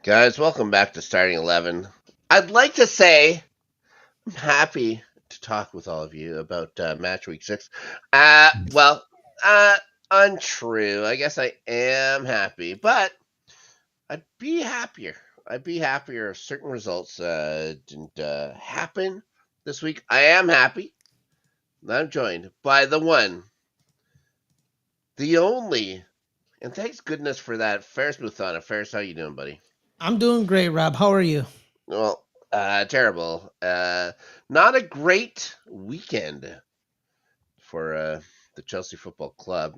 Guys, welcome back to Starting 11. I'd like to say I'm happy to talk with all of you about Matchweek 6. Well, uh, untrue. I guess I am happy, but I'd be happier. I'd be happier if certain results didn't happen this week. I am happy. I'm joined by the one, the only, and thanks goodness for that, Fares Muthana. Fares, how you doing, buddy? I'm doing great, Rob. How are you? Well, terrible. Not a great weekend for the Chelsea Football Club.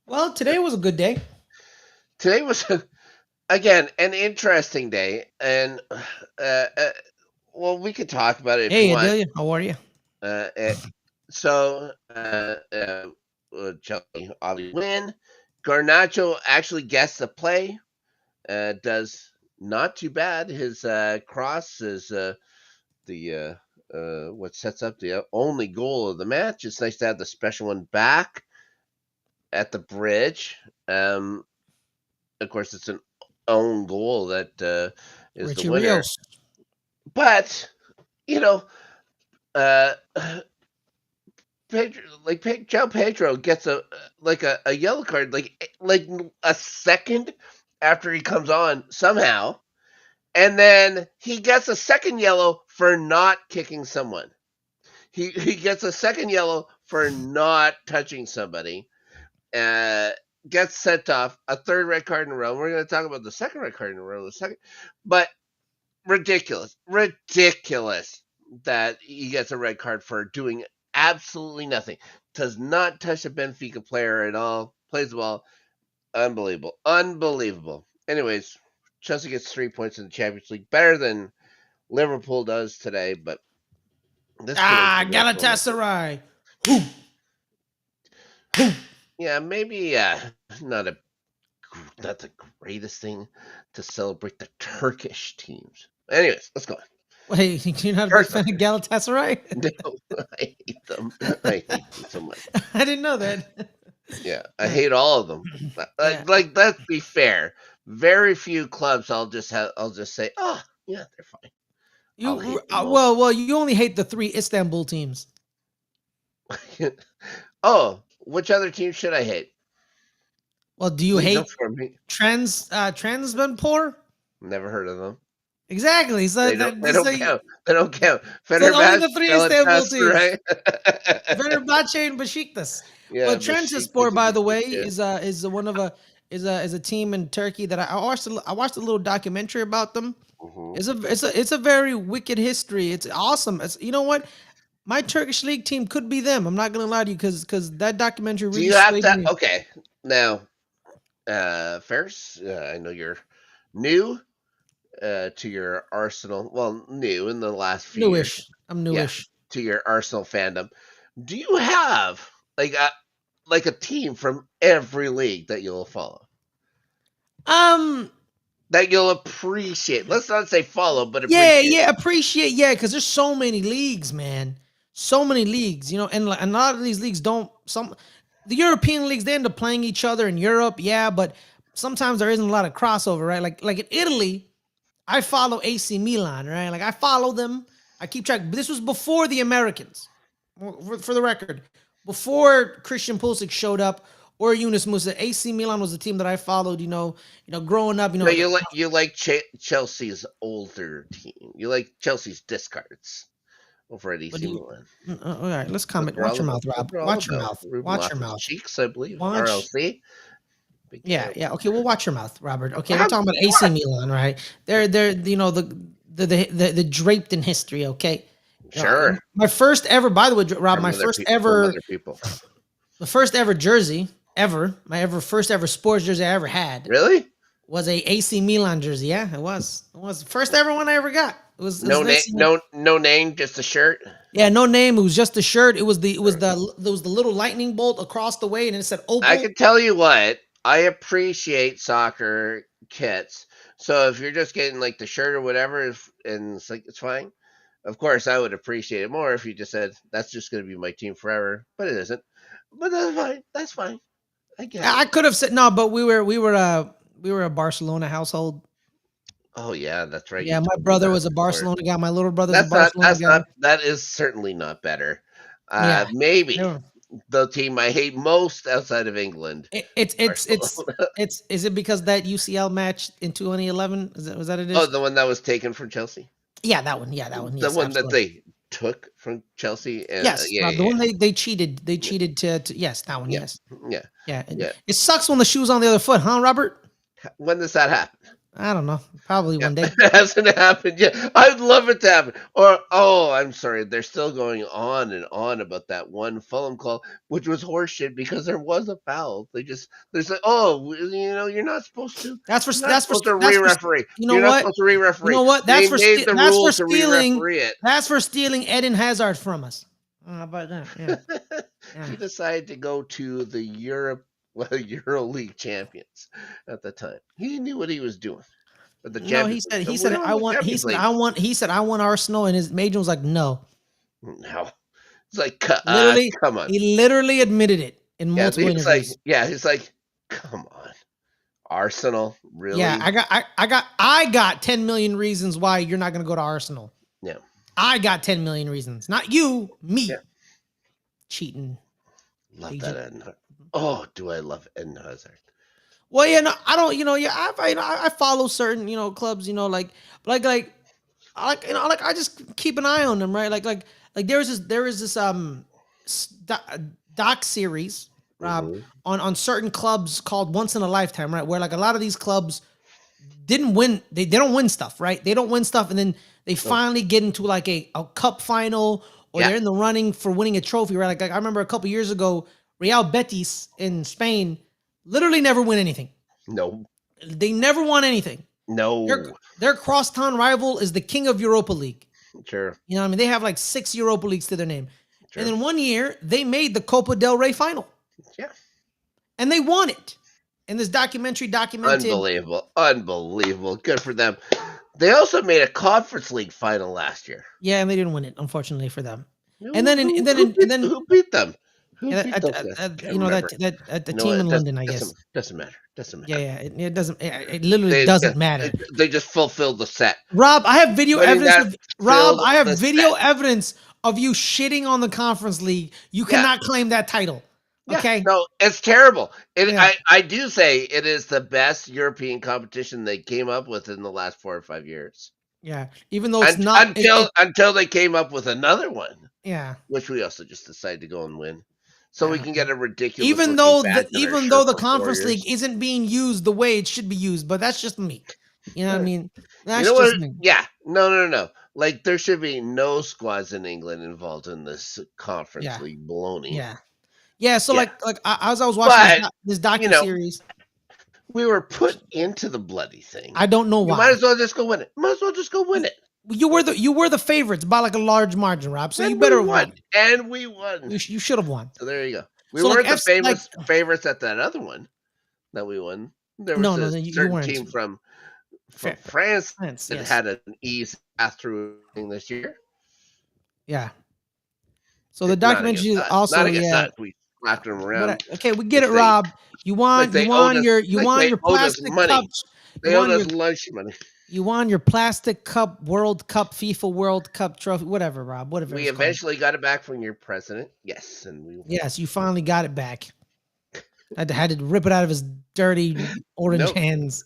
Well, today was a good day. Today was again an interesting day, and well, we could talk about it if you Hey, want. Adelia, how are you? Uh, uh, so Chelsea obviously win. Garnacho actually gets the play. Does not too bad. His cross is the what sets up the only goal of the match. It's nice to have the special one back at the bridge. Um, of course, it's an own goal that is the Richie winner. Rios. But you know, uh, Pedro, Joe Pedro gets a yellow card like a second after he comes on somehow, and then he gets a second yellow for not kicking someone. He gets a second yellow for not touching somebody. Uh, Gets sent off. A third red card in a row. We're going to talk about the second red card in a row in a second. But ridiculous that he gets a red card for doing absolutely nothing. Does not touch a Benfica player at all. Plays the ball. Unbelievable. Anyways, Chelsea gets 3 points in the Champions League. Better than Liverpool does today, but this could have been Galatasaray. Who? yeah, maybe not a not the greatest thing to celebrate the Turkish teams. Anyways, let's go. Wait, you're not a big First, fan of Galatasaray? no, I hate them. I hate them so much. I didn't know that. Yeah, I hate all of them. Yeah. Let's be fair. Very few clubs. I'll just say, oh yeah, they're fine. I'll hate them most. Well, you only hate the three Istanbul teams. Oh, which other team should I hate? Well, do you Leave them hate for me. Transbanpor? Never heard of them. Exactly. So They don't. They this don't count. They don't count. so only Fenerbahce, the three Istanbul teams. Galatasaray. Fenerbahce and Besiktas. Yeah, Well, but Transport, by the way, yeah. is one of a is a team in Turkey that I watched. I watched a little documentary about them. Mm-hmm. It's a very wicked history. It's awesome. It's, you know what? My Turkish league team could be them. I'm not gonna lie to you because that documentary Do really you have swayed to? me. Okay, now, Ferris, I know you're new to your Arsenal. Well, new in the last few years. Newish. I'm Yeah, newish. to your Arsenal fandom. Do you have like a team from every league that you'll follow? Um. That you'll appreciate. Let's not say follow, but appreciate. Yeah. Appreciate. Yeah, because there's so many leagues, man. So many leagues. And a lot of these leagues don't. The European leagues, they end up playing each other in Europe. Yeah, but sometimes there isn't a lot of crossover, right? Like in Italy, I follow AC Milan, right? Like I follow them. I keep track. This was before the Americans, for the record, before Christian Pulisic showed up or Yunus Musa. AC Milan was the team that I followed. Growing up. So you like Chelsea's older team. You like Chelsea's discards over at What AC do you? Milan. All right, let's comment. We're Watch all your about. mouth, Rob. We're all Watch your about mouth. Ruben Watch your Loftus mouth. Cheeks, I believe. Watch. RLC. Big Yeah, fan. yeah. Okay, well, watch your mouth, Robert. Okay, we're talking about AC Milan, right? They're the draped in history. Okay. Sure. My first ever, by the way, Rob, From my other first from ever, other people. the first ever jersey ever, first ever sports jersey I ever had Really? was a AC Milan jersey. Yeah, it was. It was the first ever one I ever got. It No was name. nice seeing it. No name. Just a shirt. Yeah, no name. It was just the shirt. There was the little lightning bolt across the way, and it said I Opal. can tell you what. I appreciate soccer kits. So if you're just getting like the shirt or whatever, and it's like it's fine. Of course, I would appreciate it more if you just said that's just going to be my team forever. But it isn't. But that's fine. That's fine. I get it. I could have said no, but we were a Barcelona household. Oh yeah, that's right. You Yeah, my told me brother that was a before. Barcelona guy. My little brother's a That's not. Barcelona That's guy. not. That is certainly not better. Yeah. They Maybe were- the team I hate most outside of England, Barcelona. Is it because that UCL match in 2011? Was that it Oh, is? the one that was taken from Chelsea. Yeah, that one. Yeah, that one. The Yes, one that absolutely. they took from Chelsea. Yes, Yeah, Rob. The yeah, one they cheated. They yeah, cheated to yes, that one. yeah, Yes. yeah, Yeah. yeah. It sucks when the shoe's on the other foot, huh, Robert? When does that happen? I don't know. Probably Yeah, one day. it hasn't happened yet. I'd love it to happen. Or, oh, I'm sorry, they're still going on and on about that one Fulham call, which was horseshit because there was a foul. They're like, oh, you're not supposed to. You're not supposed to That's for re-referee. you know You're not what? supposed to You re-referee. know what? They made the rule to re-referee it. That's for stealing Eden Hazard from us. How about that? Yeah. Yeah. He decided to go to the Euro League champions at the time. He knew what he was doing. But the No, Champions League. We don't have the Champions League. he said I want Arsenal, and his agent was like, no. No. It's like, Literally, come on. he literally admitted it in Yeah, multiple interviews. he's like, come on. Arsenal, really? Yeah, I got 10 million reasons why you're not gonna go to Arsenal. Yeah. I got 10 million reasons. Not you, me. Yeah. Cheating. Love agent. that Eden. Oh, do I love Eden Hazard. Well, yeah, no, I don't, I follow certain, clubs, like I just keep an eye on them, right? Like there is this doc series, Rob, Mhm. on certain clubs called Once in a Lifetime, right? Where like a lot of these clubs didn't win, they don't win stuff, right? They don't win stuff, and then they finally get into like a cup final, or they're in the running for winning a trophy, right? Like I remember a couple years ago, Real Betis in Spain literally never win anything. No. They never won anything. No. Their crosstown rival is the king of Europa League. Sure. You know what I mean? They have like 6 Europa Leagues to their name. Sure. And then one year, they made the Copa del Rey final. Yeah. And they won it. And this documented. Unbelievable. Good for them. They also made a Conference League final last year. Yeah, and they didn't win it, unfortunately for them. Who Who beat them? the team in London, I guess. Doesn't matter. Doesn't matter. Yeah, it doesn't. It literally doesn't matter. They just fulfilled the set. Rob, I have video evidence. I have video set. evidence of you shitting on the Conference League. You cannot claim that title. Okay. Yeah, no, it's terrible. I do say it is the best European competition they came up with in the last 4 or 5 years. Yeah, even though it's not until they came up with another one. Yeah, which we also just decided to go and win, so we can get a ridiculous. Even though the Conference League isn't being used the way it should be used, but that's just me. You know what I mean? That's just me. Yeah, no. Like there should be no squads in England involved in this Conference League baloney. Yeah. So like as I was watching this docu-series, we were put into the bloody thing. I don't know why. You might as well just go win it. You were the favorites by like a large margin, Rob. So you better have won. And we won. You should have won. So there you go. We weren't the favorites at that other one that we won. There was a certain team from France that had an easy path through this year. Yeah. So the documentary is also we slapped them around. Okay, we get it, Rob. You won your plastic cups. They owed us lunch money. You won your plastic cup, World Cup, FIFA World Cup trophy, whatever, Rob. Whatever. We eventually got it back from your president. Yes, and yes, you finally got it back. I had to rip it out of his dirty orange hands.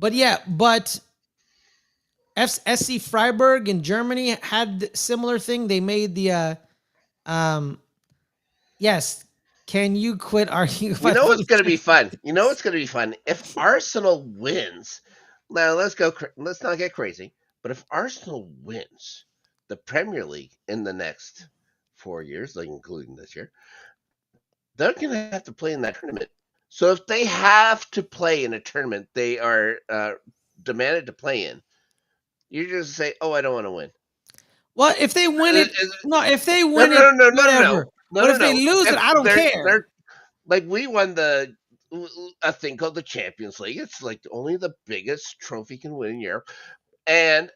But SC Freiburg in Germany had similar thing. They made the yes. Can you quit arguing? You know what's going to be fun? If Arsenal wins. Now let's not get crazy. But if Arsenal wins the Premier League in the next 4 years, like including this year, they're going to have to play in that tournament. So if they have to play in a tournament they are demanded to play in, you just say, "Oh, I don't want to win." Well, if they win it, whatever. But if they lose it, I don't care. Like we won a thing called the Champions League. It's like only the biggest trophy can win in Europe. And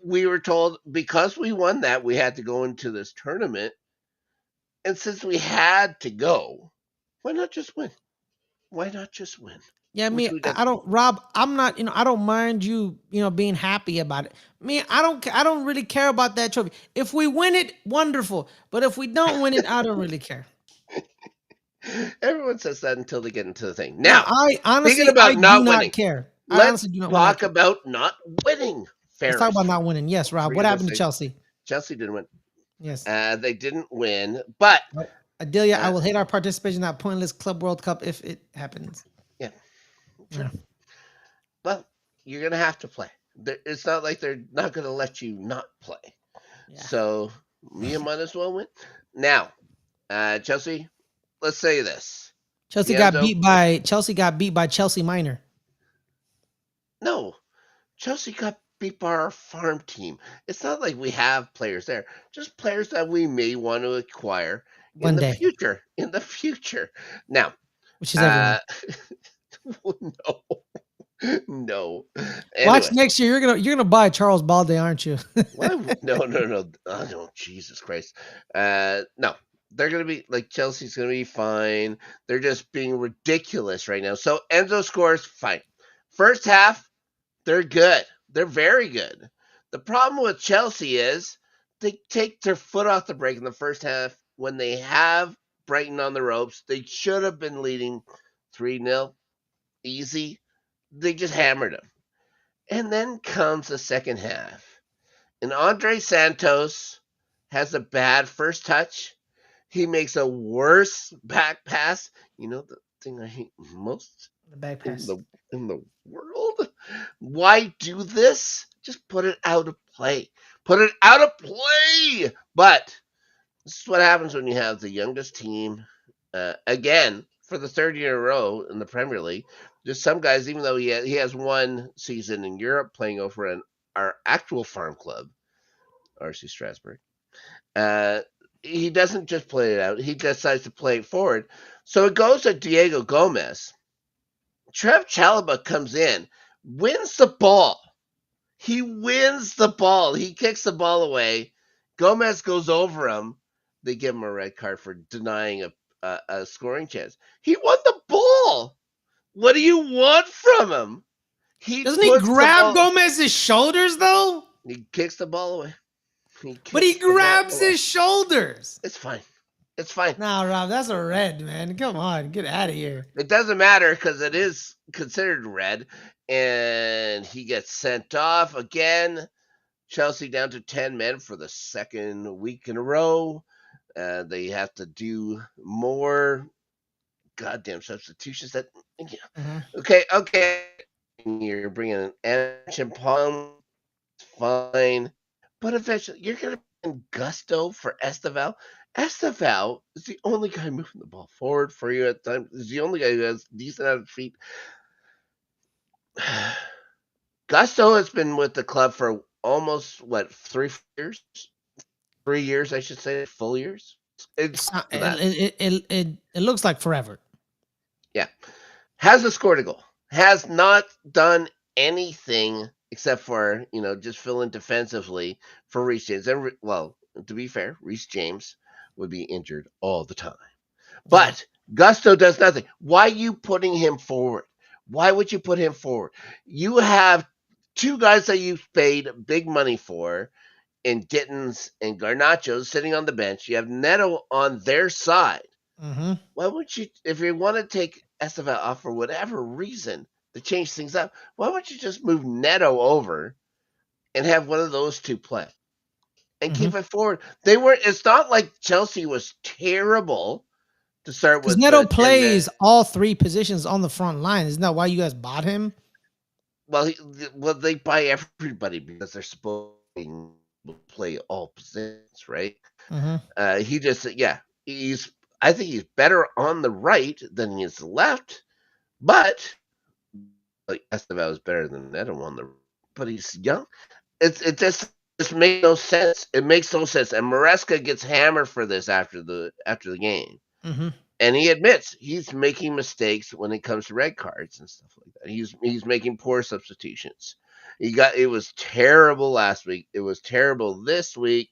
we were told because we won that, we had to go into this tournament. And since we had to go, why not just win? Yeah, which me, we I done. I don't, Rob. I'm not, I don't mind you, being happy about it. Me, I don't really care about that trophy. If we win it, wonderful. But if we don't win it, I don't really care. Everyone says that until they get into the thing. No, Now, I speaking honestly, I about do not not winning, care. I let's honestly do not want not talk care. about not winning. Let's talk about Fares, not winning. Yes, what Rob. were you What gonna happened to say? Chelsea? Chelsea didn't win. Yes. They didn't win, but Well, Adelia, I uh, will hate our participation in that pointless Club World Cup if it happens. yeah, sure. Yeah. Well, you're gonna have to play. It's not like they're not gonna let you not play. Yeah. So you might as well win. Now, Chelsea, let's say this: Pienzo, Chelsea got beat by Chelsea Minor. no, Chelsea got beat by our farm team. It's not like we have players there, just players that we may want to acquire in One the day, future. In the future. Now, which is everyone. uh, no, no. Watch Anyway, next year. You're gonna buy Charles Balde, aren't you? why? No, no, no. Oh, no, Jesus Christ. No, they're gonna be like Chelsea's gonna be fine. They're just being ridiculous right now. So Enzo scores fine. First half, they're good. They're very good. The problem with Chelsea is they take their foot off the brake in the first half when they have Brighton on the ropes. They should have been leading 3-0 easy. They just hammered them. And then comes the second half. And Andre Santos has a bad first touch. He makes a worse back pass. You know the thing I hate most The back in pass. the world? Why do this? Just put it out of play. Put it out of play. But this is what happens when you have the youngest team again for the third year in a row in the Premier League. Just some guys, even though he has one season in Europe playing over in our actual farm club, RC Strasbourg. Uh, he doesn't just play it out; he decides to play it forward. So it goes to Diego Gomez. Trev Chalobah comes in, wins the ball. He wins the ball. He kicks the ball away. Gomez goes over him. They give him a red card for denying a scoring chance. He won the ball. What do you want from him? He Doesn't he puts the grab ball. Gomez's shoulders though? He kicks the ball away. He But he kicks the ball grabs away. his shoulders. It's fine. It's fine. Nah, Rob, that's a red, man. Come on, get out of here. It doesn't matter because it is considered red, and he gets sent off again. Chelsea down to 10 men for the second week in a row. They have to do more goddamn substitutions. That yeah. Okay. You're bringing an action palm, fine, but eventually you're gonna bring Gusto for Esteval. Esteval is the only guy moving the ball forward for you at times. He's the only guy who has decent out of feet. Gusto has been with the club for almost what 3 years. 3 years, I should say, full years. It's It's not, that. it looks like forever. Yeah. Hasn't scored a goal. Has not done anything except for, just fill in defensively for Reece James. And, well, to be fair, Reece James would be injured all the time. Yeah. But Gusto does nothing. Why are you putting him forward? Why would you put him forward? You have two guys that you've paid big money for in Gittins and Garnacho sitting on the bench. You have Neto on their side. Mm-hmm. Why wouldn't you, if you want to take Estevao off for whatever reason to change things up, why wouldn't you just move Neto over and have one of those two play and Mm-hmm. keep it forward? They were. It's not like Chelsea was terrible to start Because with. Neto plays all three positions on the front line. Isn't that why you guys bought him? Well, they buy everybody because they're supposed to play all positions, right? Mm-hmm. He just, yeah, I think he's better on the right than he is left, but like Estevao is better than Neto on the, but he's young. It just makes no sense. It makes no sense. And Maresca gets hammered for this after the game. Mm-hmm. And he admits he's making mistakes when it comes to red cards and stuff like that. He's making poor substitutions. It was terrible last week. It was terrible this week.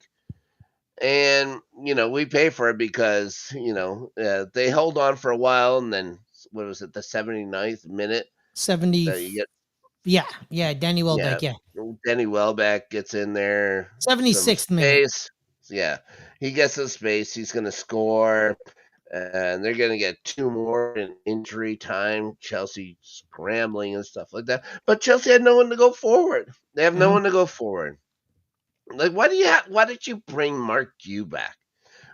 And we pay for it because they hold on for a while and then what was it, the 79th minute 70. that you get. Yeah. Danny Yeah, Welbeck. Yeah. Denny Welbeck gets in there, some 76th minute. space. Yeah, he gets some space. He's going to score, and they're going to get two more in injury time. Chelsea scrambling and stuff like that. But Chelsea had no one to go forward. They have no Mhm. one to go forward. Like, why did you bring Mark Q back?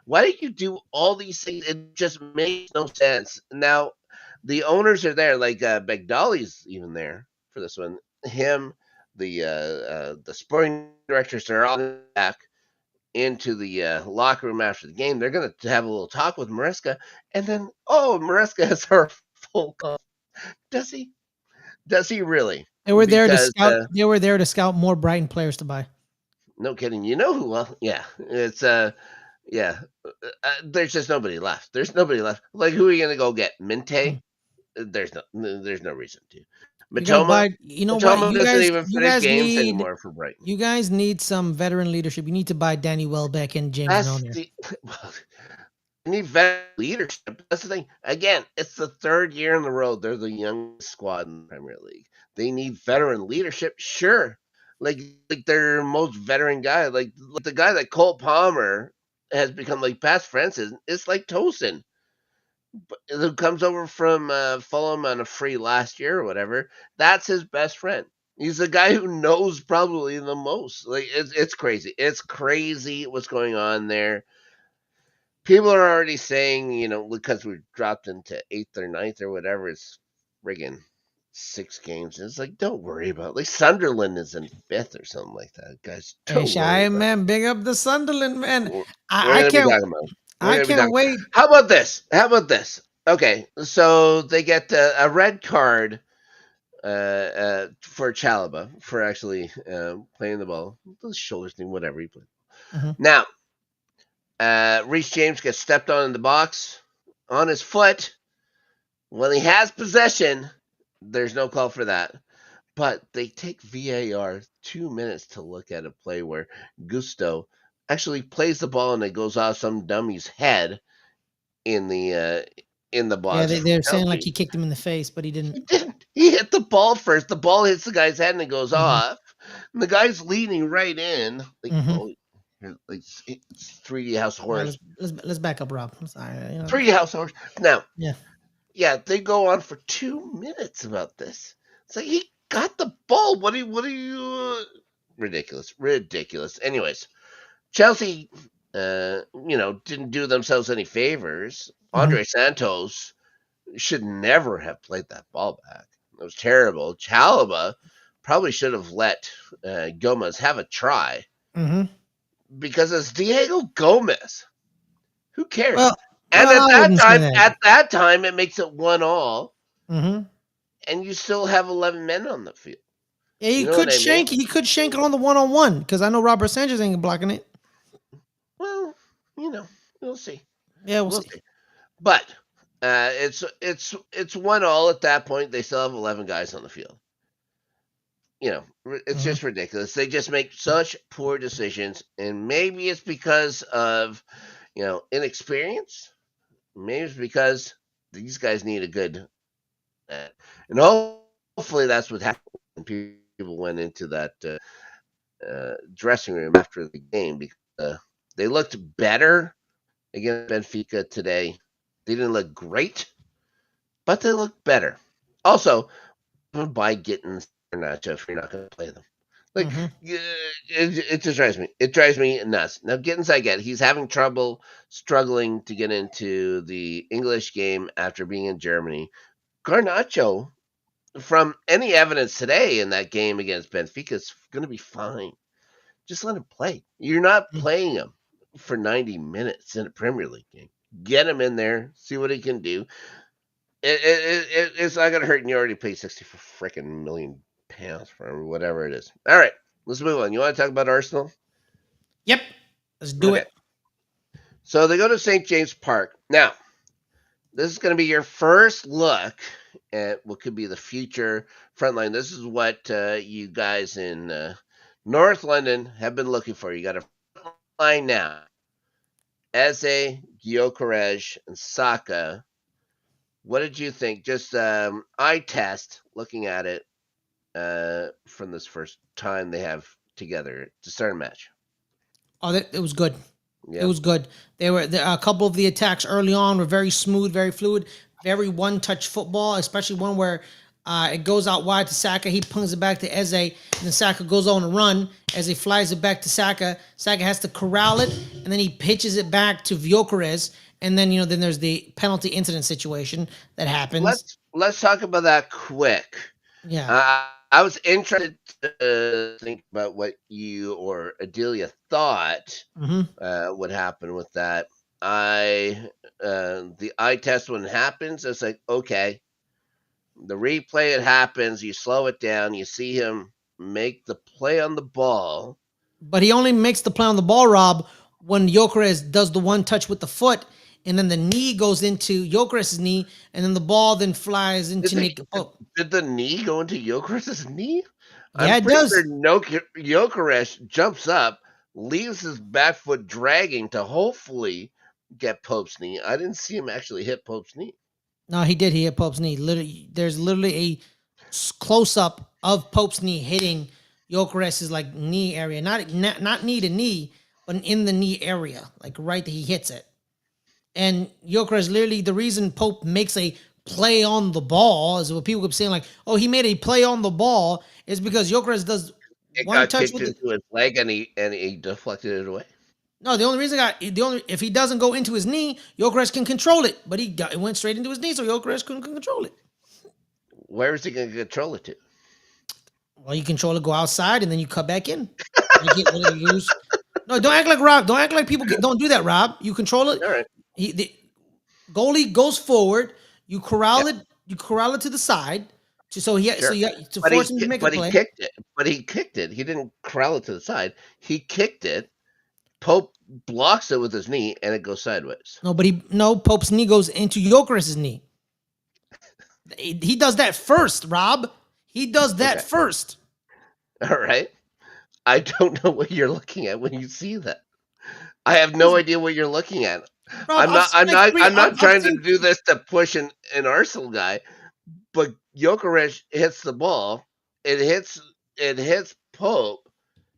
Why did you do all these things? It just makes no sense. Now, the owners are there, like Begdali's even there for this one. Him, the sporting directors are all back into the locker room after the game. They're going to have a little talk with Maresca, and then Maresca has our full call. Does he? Does he really? They were there to Because scout. They were there to scout more Brighton players to buy. no kidding. You know who? Well, yeah, it's yeah. There's just nobody left. There's nobody left. Like, who are you gonna go get? Mm. Minte? There's no reason to. You're gonna Matoma? buy. You know what? Matoma doesn't even finish games anymore for Brighton. You guys need some veteran leadership. You need to buy Danny Welbeck and James That's Milner. the well, you need veteran leadership. That's the thing. Again, it's the third year in a row they're the youngest squad in the Premier League. They need veteran leadership, sure. Like their most veteran guy, like the guy that Cole Palmer has become like past friends. It's like Tosin, who comes over from Fulham on a free last year or whatever. That's his best friend. He's the guy who knows probably the most. Like, it's crazy. It's crazy what's going on there. People are already saying, because we dropped into eighth or ninth or whatever, it's friggin' 6 games. It's like, don't worry about it. Like, Sunderland is in fifth or something like that, guys. Hey, Don't worry Shy about man, big up the Sunderland man. it. We're I gonna be can't. talking about it. We're I gonna be can't talking. wait. How about this? How about this? Okay, so they get a red card for Chalaba for actually playing the ball. The shoulders thing, whatever he played. Mhm. Now, Reece James gets stepped on in the box on his foot. When he has possession, there's no call for that. But they take VAR 2 minutes to look at a play where Gusto actually plays the ball and it goes off some dummy's head in the Yeah, box. they're saying like he kicked him in the face, but he didn't. He didn't. He hit the ball first. The ball hits the guy's head and it goes Mhm. off. And the guy's leaning right in. Like, Mhm. like it's 3D House All right, Horrors. let's back up, Rob. I'm sorry, 3D House Horrors. Now, Yeah. yeah, they go on for 2 minutes about this. It's like, he got the ball. What are you? Ridiculous. Anyways, Chelsea, didn't do themselves any favors. Mhm. Andre Santos should never have played that ball back. It was terrible. Chalaba probably should have let Gomez have a try Mhm. because it's Diego Gomez. Who cares? Well, And I wouldn't say that. at that time, it makes it 1-1, Mhm. and you still have 11 men on the field. Yeah, You know what I mean? He could shank it on the 1-on-1 because I know Robert Sanchez ain't blocking it. Well, we'll see. Yeah, we'll We'll see. see. But it's 1-1 at that point. They still have 11 guys on the field. It's Mhm. just ridiculous. They just make such poor decisions, and maybe it's because of inexperience. Maybe it's because these guys need a good, and hopefully that's what happened when people went into that dressing room after the game because they looked better against Benfica today. They didn't look great, but they looked better. Also, by getting Nacho if you're not going to play them. Like, Mhm. it just drives me. It drives me nuts. Now, Gittins, I get. He's having trouble, struggling to get into the English game after being in Germany. Garnacho, from any evidence today in that game against Benfica, is going to be fine. Just let him play. You're not Mhm. playing him for 90 minutes in a Premier League game. Get him in there, see what he can do. It's not going to hurt, and you already paid 60 for freaking million pounds for him, or whatever it is. All right, let's move on. You want to talk about Arsenal? Yep. Let's do Okay. it. So they go to St. James Park. Now, this is going to be your first look at what could be the future front line. This is what you guys in North London have been looking for. You got a front line now. Eze, Gyökeres, and Saka. What did you think? Just eye test, looking at it from this first time they have together to start a match. Oh, it was good. It Yeah. was good. A couple of the attacks early on were very smooth, very fluid, very one-touch football, especially one where it goes out wide to Saka. He pungs it back to Eze, and then Saka goes on a run. Eze flies it back to Saka. Saka has to corral it, and then he pitches it back to Gyökeres. And then then there's the penalty incident situation that happens. Let's talk about that quick. Yeah. I was interested to think about what you or Adelia thought would happen with that. The eye test when it happens, it's like, okay, the replay, it happens, you slow it down, you see him make the play on the ball. But he only makes the play on the ball, Rob, when Gyökeres does the one touch with the foot, and then the knee goes into Gyökeres' knee, and then the ball then flies into Nick. Did the knee go into Gyökeres' knee? Yeah, it does. Sure Gyökeres jumps up, leaves his back foot dragging to hopefully get Pope's knee. I didn't see him actually hit Pope's knee. No, he did. He hit Pope's knee. There's literally a close up of Pope's knee hitting Gyökeres' like knee area, not knee to knee, but in the knee area, like right that he hits it. And Gyökeres literally, the reason Pope makes a play on the ball is what people keep saying, like, oh, he made a play on the ball, is because Gyökeres does one touch with into his leg and he deflected it away. No, if he doesn't go into his knee, Gyökeres can control it, but it went straight into his knee, so Gyökeres couldn't control it. Where is he going to control it to? Well, you control it, go outside, and then you cut back in. No, don't act like Rob. Don't act like people don't do that, Rob. You control it. All right. The goalie goes forward. You corral it. You corral it to the side. So you force him to make a play. He kicked it. He didn't corral it to the side. He kicked it. Pope blocks it with his knee, and it goes sideways. Pope's knee goes into Gyökeres' knee. He does that first, Rob. He does that first. All right. I don't know what you're looking at when you see that. I have no idea what you're looking at. Rob, I'm not trying to do this to push an Arsenal guy, but Gyökeres hits the ball. It hits Pope.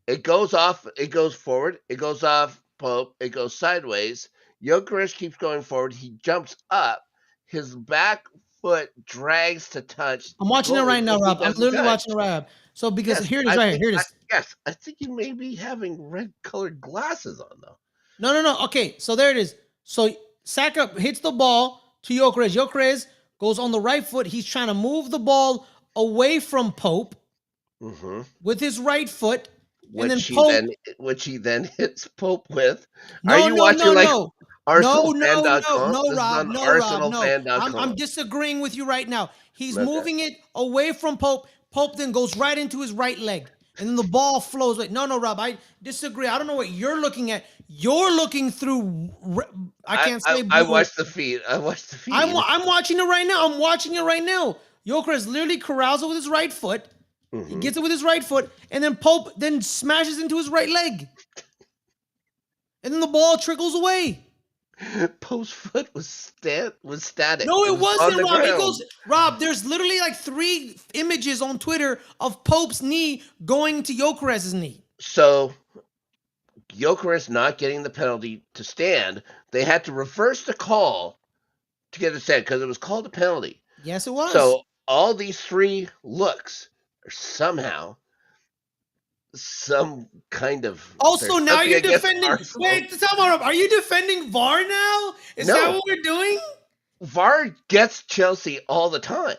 It goes off. It goes forward. It goes off Pope. It goes sideways. Gyökeres keeps going forward. He jumps up. His back foot drags to touch. I'm watching it right now, Rob. I'm literally watching it right now. So because here it is right here. Here it is. Yes, I think you may be having red-colored glasses on, though. No. Okay, so there it is. So Saka hits the ball to Gyökeres. Gyökeres goes on the right foot. He's trying to move the ball away from Pope with his right foot. Which he then hits Pope with. Are you watching ArsenalFan.com? No, Rob. No. I'm disagreeing with you right now. He's moving it away from Pope. Pope then goes right into his right leg. And then the ball flows away. No, Rob, I disagree. I don't know what you're looking at. You're looking through. I can't say. I watched the feed. I'm watching it right now. Gyökeres literally corrals it with his right foot. He gets it with his right foot, and then Pope then smashes into his right leg. And then the ball trickles away. Pope's foot was static. No, it wasn't, Rob. Rob, there's literally like 3 images on Twitter of Pope's knee going to Gyökeres' knee. So, Gyökeres not getting the penalty to stand, they had to reverse the call to get it stand because it was called a penalty. Yes, it was. So, all these 3 looks are somehow some kind of. Also, now you're defending. Wait, tell me, are you defending VAR now? Is that what we're doing? VAR gets Chelsea all the time.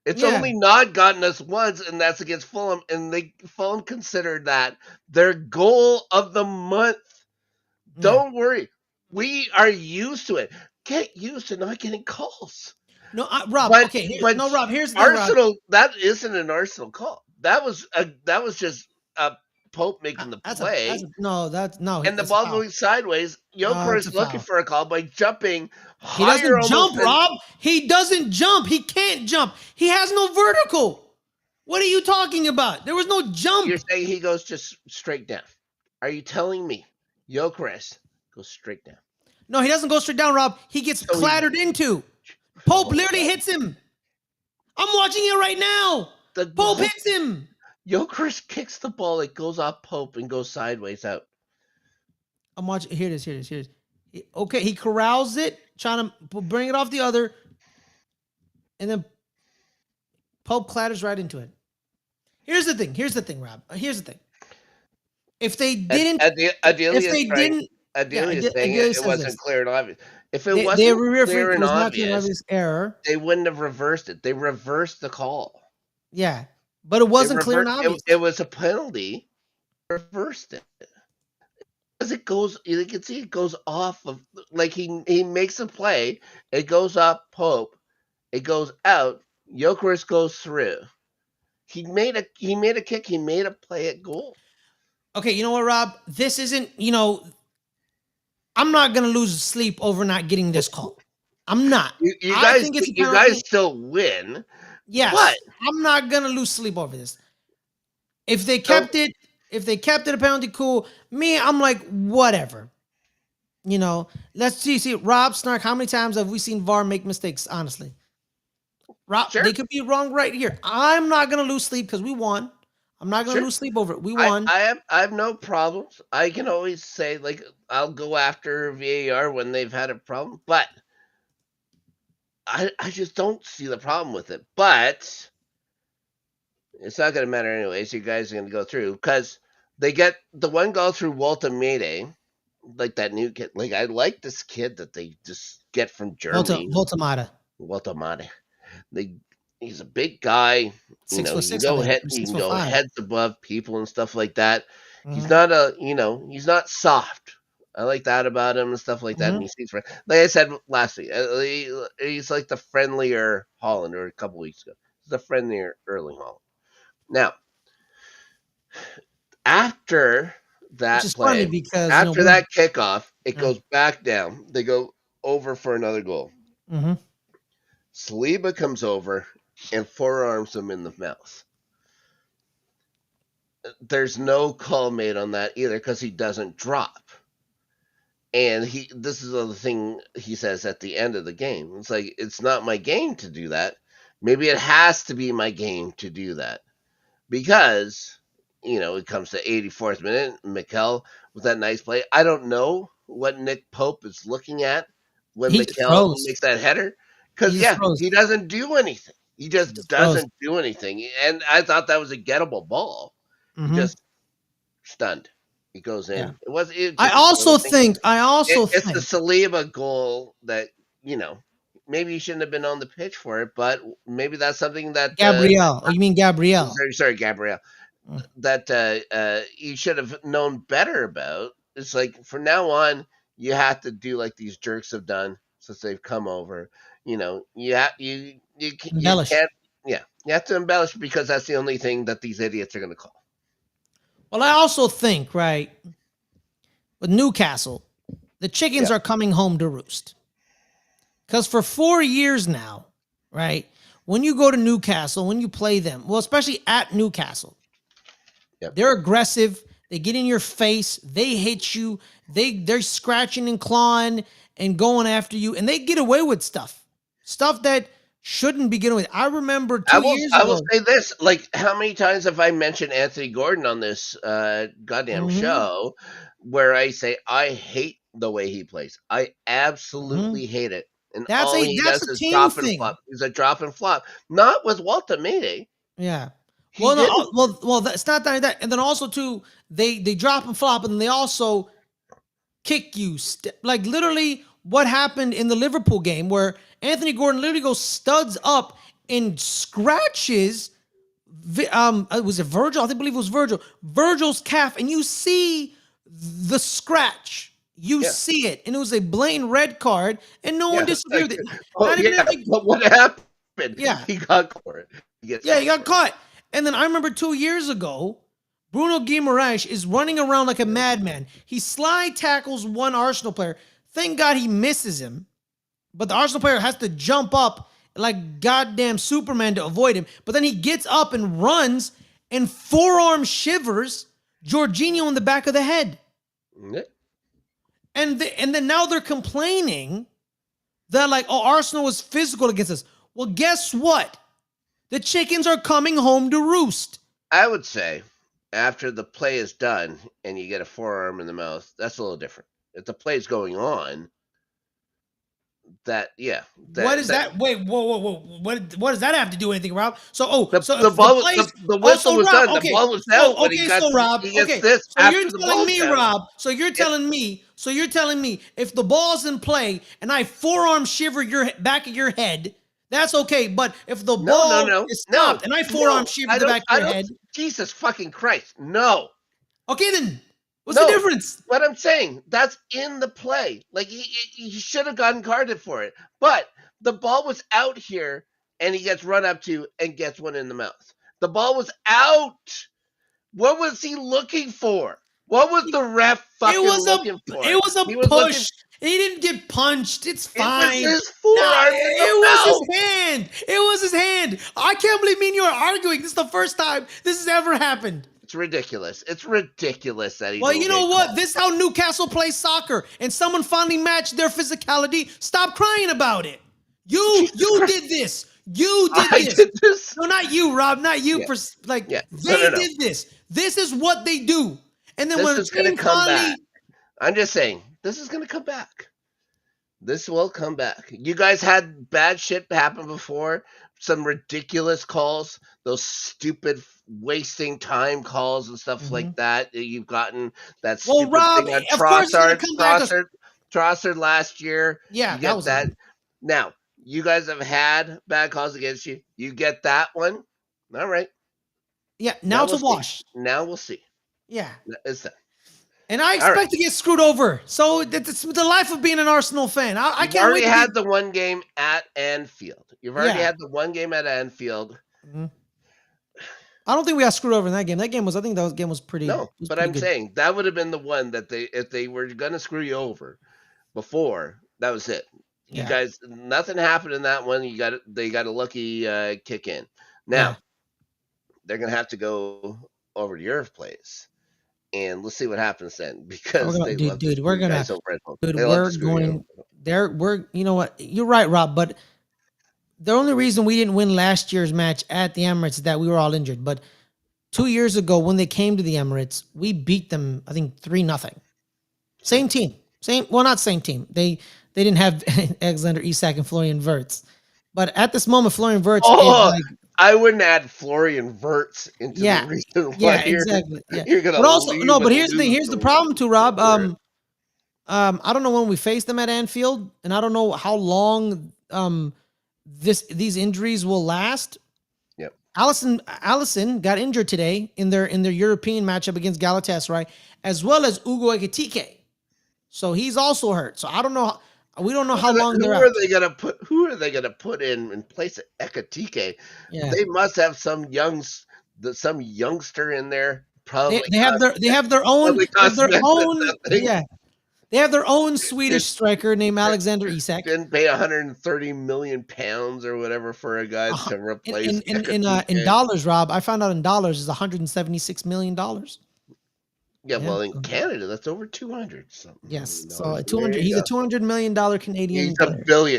It's only not gotten us once, and that's against Fulham. And Fulham considered that their goal of the month. Don't worry, we are used to it. Get used to not getting calls. No, Rob. Rob. Here's the Arsenal. Rob. That isn't an Arsenal call. That was just a Pope making the play. And the ball going sideways. Gyökeres looking for a call by jumping. He doesn't jump, Rob. He doesn't jump. He can't jump. He has no vertical. What are you talking about? There was no jump. You're saying he goes just straight down. Are you telling me Gyökeres goes straight down? No, he doesn't go straight down, Rob. He gets clattered into. Pope Oh my literally God. hits him. I'm watching it right now. The Pope whole hits him. Jokeris kicks the ball. It goes off Pope and goes sideways out. I'm watching. Here it is. Here it is. Here it is. Okay, he corrals it, trying to bring it off the other, and then Pope clatters right into it. Here's the thing. Here's the thing, Rob. Here's the thing. If they didn't, if Adelia's they trying. didn't, yeah, Adelia's saying Adelia it says wasn't this. clear and obvious. If it They wasn't were referring. clear It and was not clear and obvious, obvious error. they wouldn't have reversed it. They reversed the call. Yeah, but it wasn't clear and obvious. It was a penalty. Reversed it. As it goes, you can see it goes off of, like, he makes a play. It goes up Pope. It goes out. Jokeris goes through. He made a kick. He made a play at goal. Okay, you know what, Rob? This isn't. I'm not gonna lose sleep over not getting this call. I'm not. I think it's a You penalty. guys still win. Yes, But I'm not gonna lose sleep over this. If they so, kept it a penalty, cool. Me, I'm like, whatever. Let's see, Rob, Snark, how many times have we seen VAR make mistakes, honestly? Rob, sure. they could be wrong right here. I'm not gonna lose sleep because we won. I'm not gonna Sure. lose sleep over it. We won. I have no problems. I can always say, like, I'll go after VAR when they've had a problem, but I just don't see the problem with it. But it's not going to matter anyway. So you guys are going to go through because they get the one goal through Walter Mede, like that new kid. Like, I like this kid that they just get from Germany. Voltamata. Walter Mede. He's a big guy. 6'6", He can go heads above people and stuff like that. Mm-hmm. He's not soft. I like that about him and stuff like that. Mm-hmm. And he seems like I said last week, he's like the friendlier Holland, or a couple weeks ago. He's the friendlier Erling Holland. Now, after that play, after that kickoff, it goes back down. They go over for another goal. Mm-hmm. Saliba comes over and forearms him in the mouth. There's no call made on that either because he doesn't drop. And this is the thing he says at the end of the game. It's like, it's not my game to do that. Maybe it has to be my game to do that. Because, it comes to 84th minute, Mikel with that nice play. I don't know what Nick Pope is looking at when Mikel makes that header. Because, he doesn't do anything. He just doesn't do anything. And I thought that was a gettable ball. Mm-hmm. He just stunned. He goes in. Yeah. I also think it's the Saliba goal that, maybe he shouldn't have been on the pitch for it, but maybe that's something that Gabriel. You mean Gabriel? Sorry, Gabriel. That you should have known better about. It's like, from now on, you have to do like these jerks have done since they've come over. You can't. Yeah, you have to embellish because that's the only thing that these idiots are going to call. Well, I also think, right, with Newcastle, the chickens are coming home to roost. Because for 4 years now, right, when you go to Newcastle, when you play them, well, especially at Newcastle, they're aggressive. They get in your face. They hit you. They're scratching and clawing and going after you. And they get away with stuff that shouldn't be getting away. I remember 2 years ago. I will say this. Like, how many times have I mentioned Anthony Gordon on this goddamn show where I say I hate the way he plays. I absolutely hate it. And all he does is drop and flop. He's a drop and flop. Not with Walter Mede. Yeah. Well, that's not that. And then also, too, they drop and flop, and they also kick you. Like, literally what happened in the Liverpool game where Anthony Gordon literally goes studs up and scratches, was it Virgil? I believe it was Virgil. Virgil's calf, and you see the scratch. You see it, and it was a blatant red card, and no one disagreed with it. But what happened? Yeah. He got caught. He got caught. And then I remember 2 years ago, Bruno Guimaraes is running around like a madman. He slide tackles one Arsenal player. Thank God he misses him. But the Arsenal player has to jump up like goddamn Superman to avoid him. But then he gets up and runs and forearm shivers Jorginho in the back of the head. And then now they're complaining They're like, oh, Arsenal was physical against us. Well, guess what? The chickens are coming home to roost. I would say after the play is done and you get a forearm in the mouth, that's a little different. If the play's going on, What is that? Wait, whoa. What does that have to do with anything, Rob? So, the so the if the ball plays, the whistle was Rob, done. okay, The ball was out when Rob, he gets this so after you're the telling ball's me, down. Rob, so you're telling me, if the ball's in play and I forearm shiver your back of your head, that's okay. But if the ball is stopped and I forearm shiver the back of your head, Jesus fucking Christ, no. Okay, then what's the difference? What I'm saying, that's in the play. Like he should have gotten carded for it, but the ball was out here, and he gets run up to and gets one in the mouth. The ball was out. What was he looking for? What was the ref fucking looking for? It was a push. He didn't get punched. It's fine. It was his forearm. It was his hand. It was his hand. I can't believe me and you are arguing. This is the first time this has ever happened. It's ridiculous. It's ridiculous that he. Well, you know what? This is how Newcastle plays soccer, and someone finally matched their physicality. Stop crying about it. You did this. You did this. No, not you, Rob. Not you. Yeah. They did this. This is what they do. And then when the team finally, I'm just saying, this is going to come back. This will come back. You guys had bad shit happen before. Some ridiculous calls, those stupid wasting time calls and stuff like that. You've gotten that stupid Rob, thing on of course it's come back. Trossard last year. Yeah, you get that. Now, you guys have had bad calls against you. You get that one. All right. Yeah, now it's a wash. Now we'll see. Yeah. It's that. And I expect to get screwed over. So it's the life of being an Arsenal fan. I can't already had the one game at Anfield. You've already had the one game at Anfield. Mm-hmm. I don't think we got screwed over in that game. I think that game was pretty. No, but I'm saying that would have been the one that if they were going to screw you over before, that was it. You guys, nothing happened in that one. They got a lucky kick in. Now they're going to have to go over to your place. And let's see what happens then, because you know what? You're right, Rob, but the only reason we didn't win last year's match at the Emirates is that we were all injured. But 2 years ago, when they came to the Emirates, we beat them, I think 3-0. Same team. Not same team. They didn't have Alexander Isak and Florian Wirtz. But at this moment, Florian Wirtz is like, I wouldn't add Florian Wirtz into the reason why exactly. You're gonna but here's the thing. Here's the problem too, Rob. I don't know when we faced them at Anfield, and I don't know how long these injuries will last. Yep. Allison got injured today in their European matchup against Galatasaray, as well as Ugo Ekitike. So he's also hurt. So I don't know. We don't know how long they're out. Who are they gonna put in place of Ekitike? Yeah. They must have some youngster in there. Probably they have their own They have their own Swedish striker named Alexander Isak. Didn't pay 130 million pounds or whatever for a guy to replace. In dollars, Rob, I found out in dollars is 176 million dollars. Yeah, well, in Canada, that's over 200 something. Yes, so 200. He's a $200 million Canadian.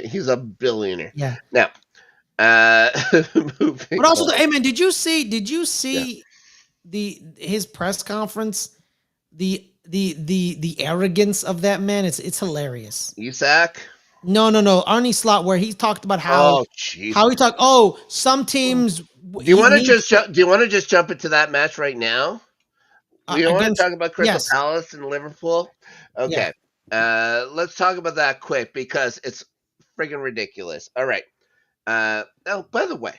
He's a billionaire. Yeah. Now, moving. But also, hey man, did you see his press conference? The arrogance of that man. It's hilarious. Isak. No, Arne Slot, where he talked about how he talked. Oh, some teams. Do you want to just jump into that match right now? We don't want to talk about Crystal Palace and Liverpool. Okay. Yeah. Let's talk about that quick because it's friggin' ridiculous. All right. Now, by the way,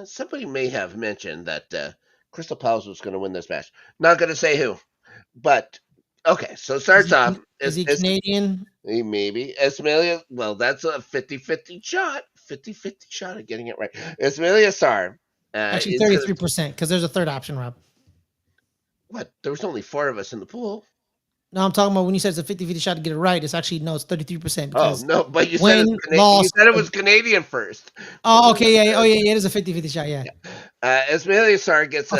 somebody may have mentioned that Crystal Palace was going to win this match. Not going to say who, but okay. So it starts off. Is he Canadian? Maybe. Ismaila, well, that's a 50-50 shot. 50-50 shot at getting it right. Ismaila Sarr. Actually, 33%, because there's a third option, Rob. What? There was only 4 of us in the pool. No, I'm talking about when you said it's a 50-50 shot to get it right. It's actually, it's 33%. Oh, no, but you said it was Canadian first. Oh, okay, yeah. It is a 50-50 shot, yeah. Ismaila Sarr gets a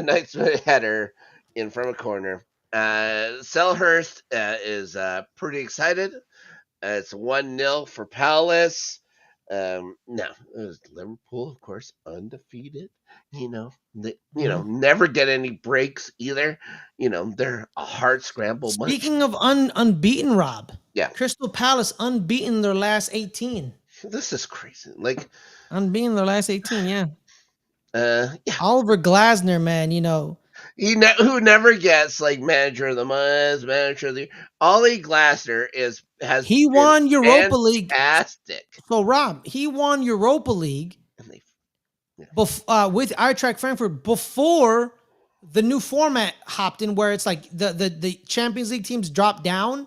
nice header in from a corner. Selhurst is pretty excited It's 1-0 for Palace. Now, it was Liverpool, of course, undefeated. Mhm. Never get any breaks either. They're a hard scramble bunch. Speaking of unbeaten, Rob, Yeah, Crystal Palace unbeaten their last 18. this is crazy. Like, Unbeaten their last 18, yeah. yeah, Oliver Glasner, man, who never gets like manager of the month, manager of the year. Ollie Glasner has he been won Europa League. fantastic, So, Rob, he won Europa League and they, yeah, with Eintracht Frankfurt before the new format hopped in, where it's like the Champions League teams dropped down.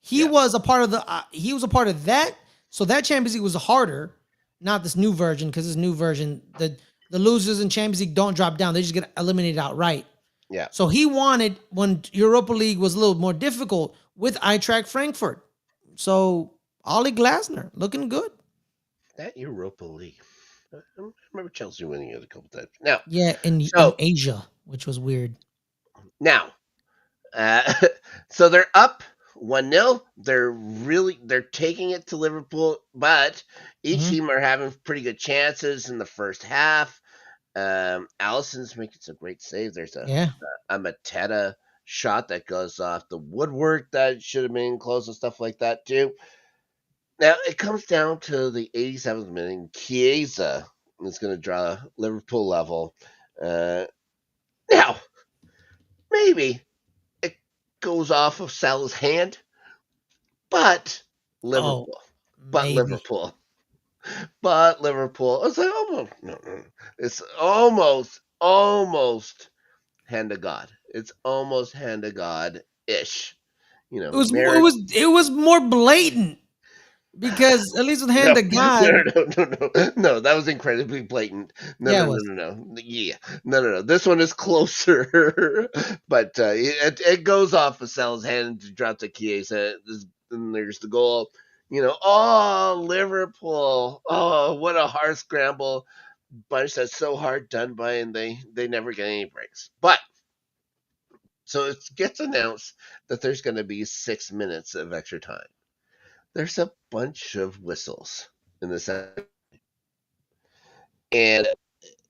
He yeah, was a part of he was a part of that. So that Champions League was harder, not this new version, because this new version, the losers in Champions League don't drop down; they just get eliminated outright. yeah. So he wanted when Europa League was a little more difficult with Eintracht Frankfurt. So Ollie Glasner looking good. That Europa League. I remember Chelsea winning it a couple times. Now, Yeah, in so Asia, which was weird. now, uh, so they're up 1-0. They're taking it to Liverpool, but each Mhm. team are having pretty good chances in the first half. Allison's making some great saves. There's Yeah. a Mateta shot that goes off the woodwork that should have been close and stuff like that too. Now it comes down to the 87th minute. Chiesa is going to draw Liverpool level. Uh, Now maybe it goes off of Salah's hand, but Oh, Liverpool, but maybe. Liverpool, but Liverpool. It's like almost no. It's almost hand of God. It's almost hand of God ish. It was Merit. more blatant because at least with hand No, of no, God, no, no, no, no. That was incredibly blatant. No, yeah, no, it no, was. no, no. Yeah, no, no, no. This one is closer, but it goes off of Sal's hand to drop to Chiesa. And there's the goal. Oh Liverpool. Oh, what a hard scramble bunch that's so hard done by, and they never get any breaks. But so it gets announced that there's going to be 6 minutes of extra time. There's a bunch of whistles in the second, and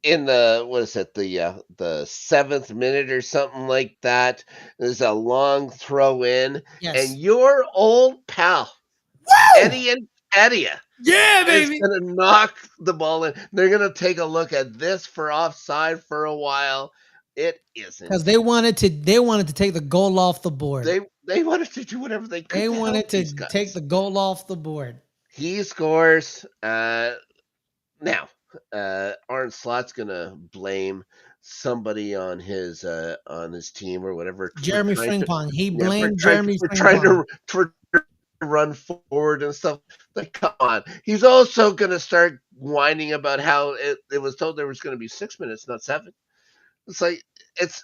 in the what is it, the 7th minute or something like that, there's a long throw in, and Yes. your old pal Woo! Eddie and Adelia Yeah, is baby. gonna knock the ball in. They're gonna take a look at this for offside for a while. It Because isn't. they wanted to take the goal off the board. They wanted to do whatever they could They to help wanted these to take guys. the goal off the board. He scores. Now, Arne Slot's gonna blame somebody on his team or whatever for Jeremy trying to, Frimpong. He yeah, blamed Jeremy for trying Frimpong. to run forward and stuff. Like, come on. He's also gonna start whining about how it was told there was gonna be 6 minutes, not seven. It's like it's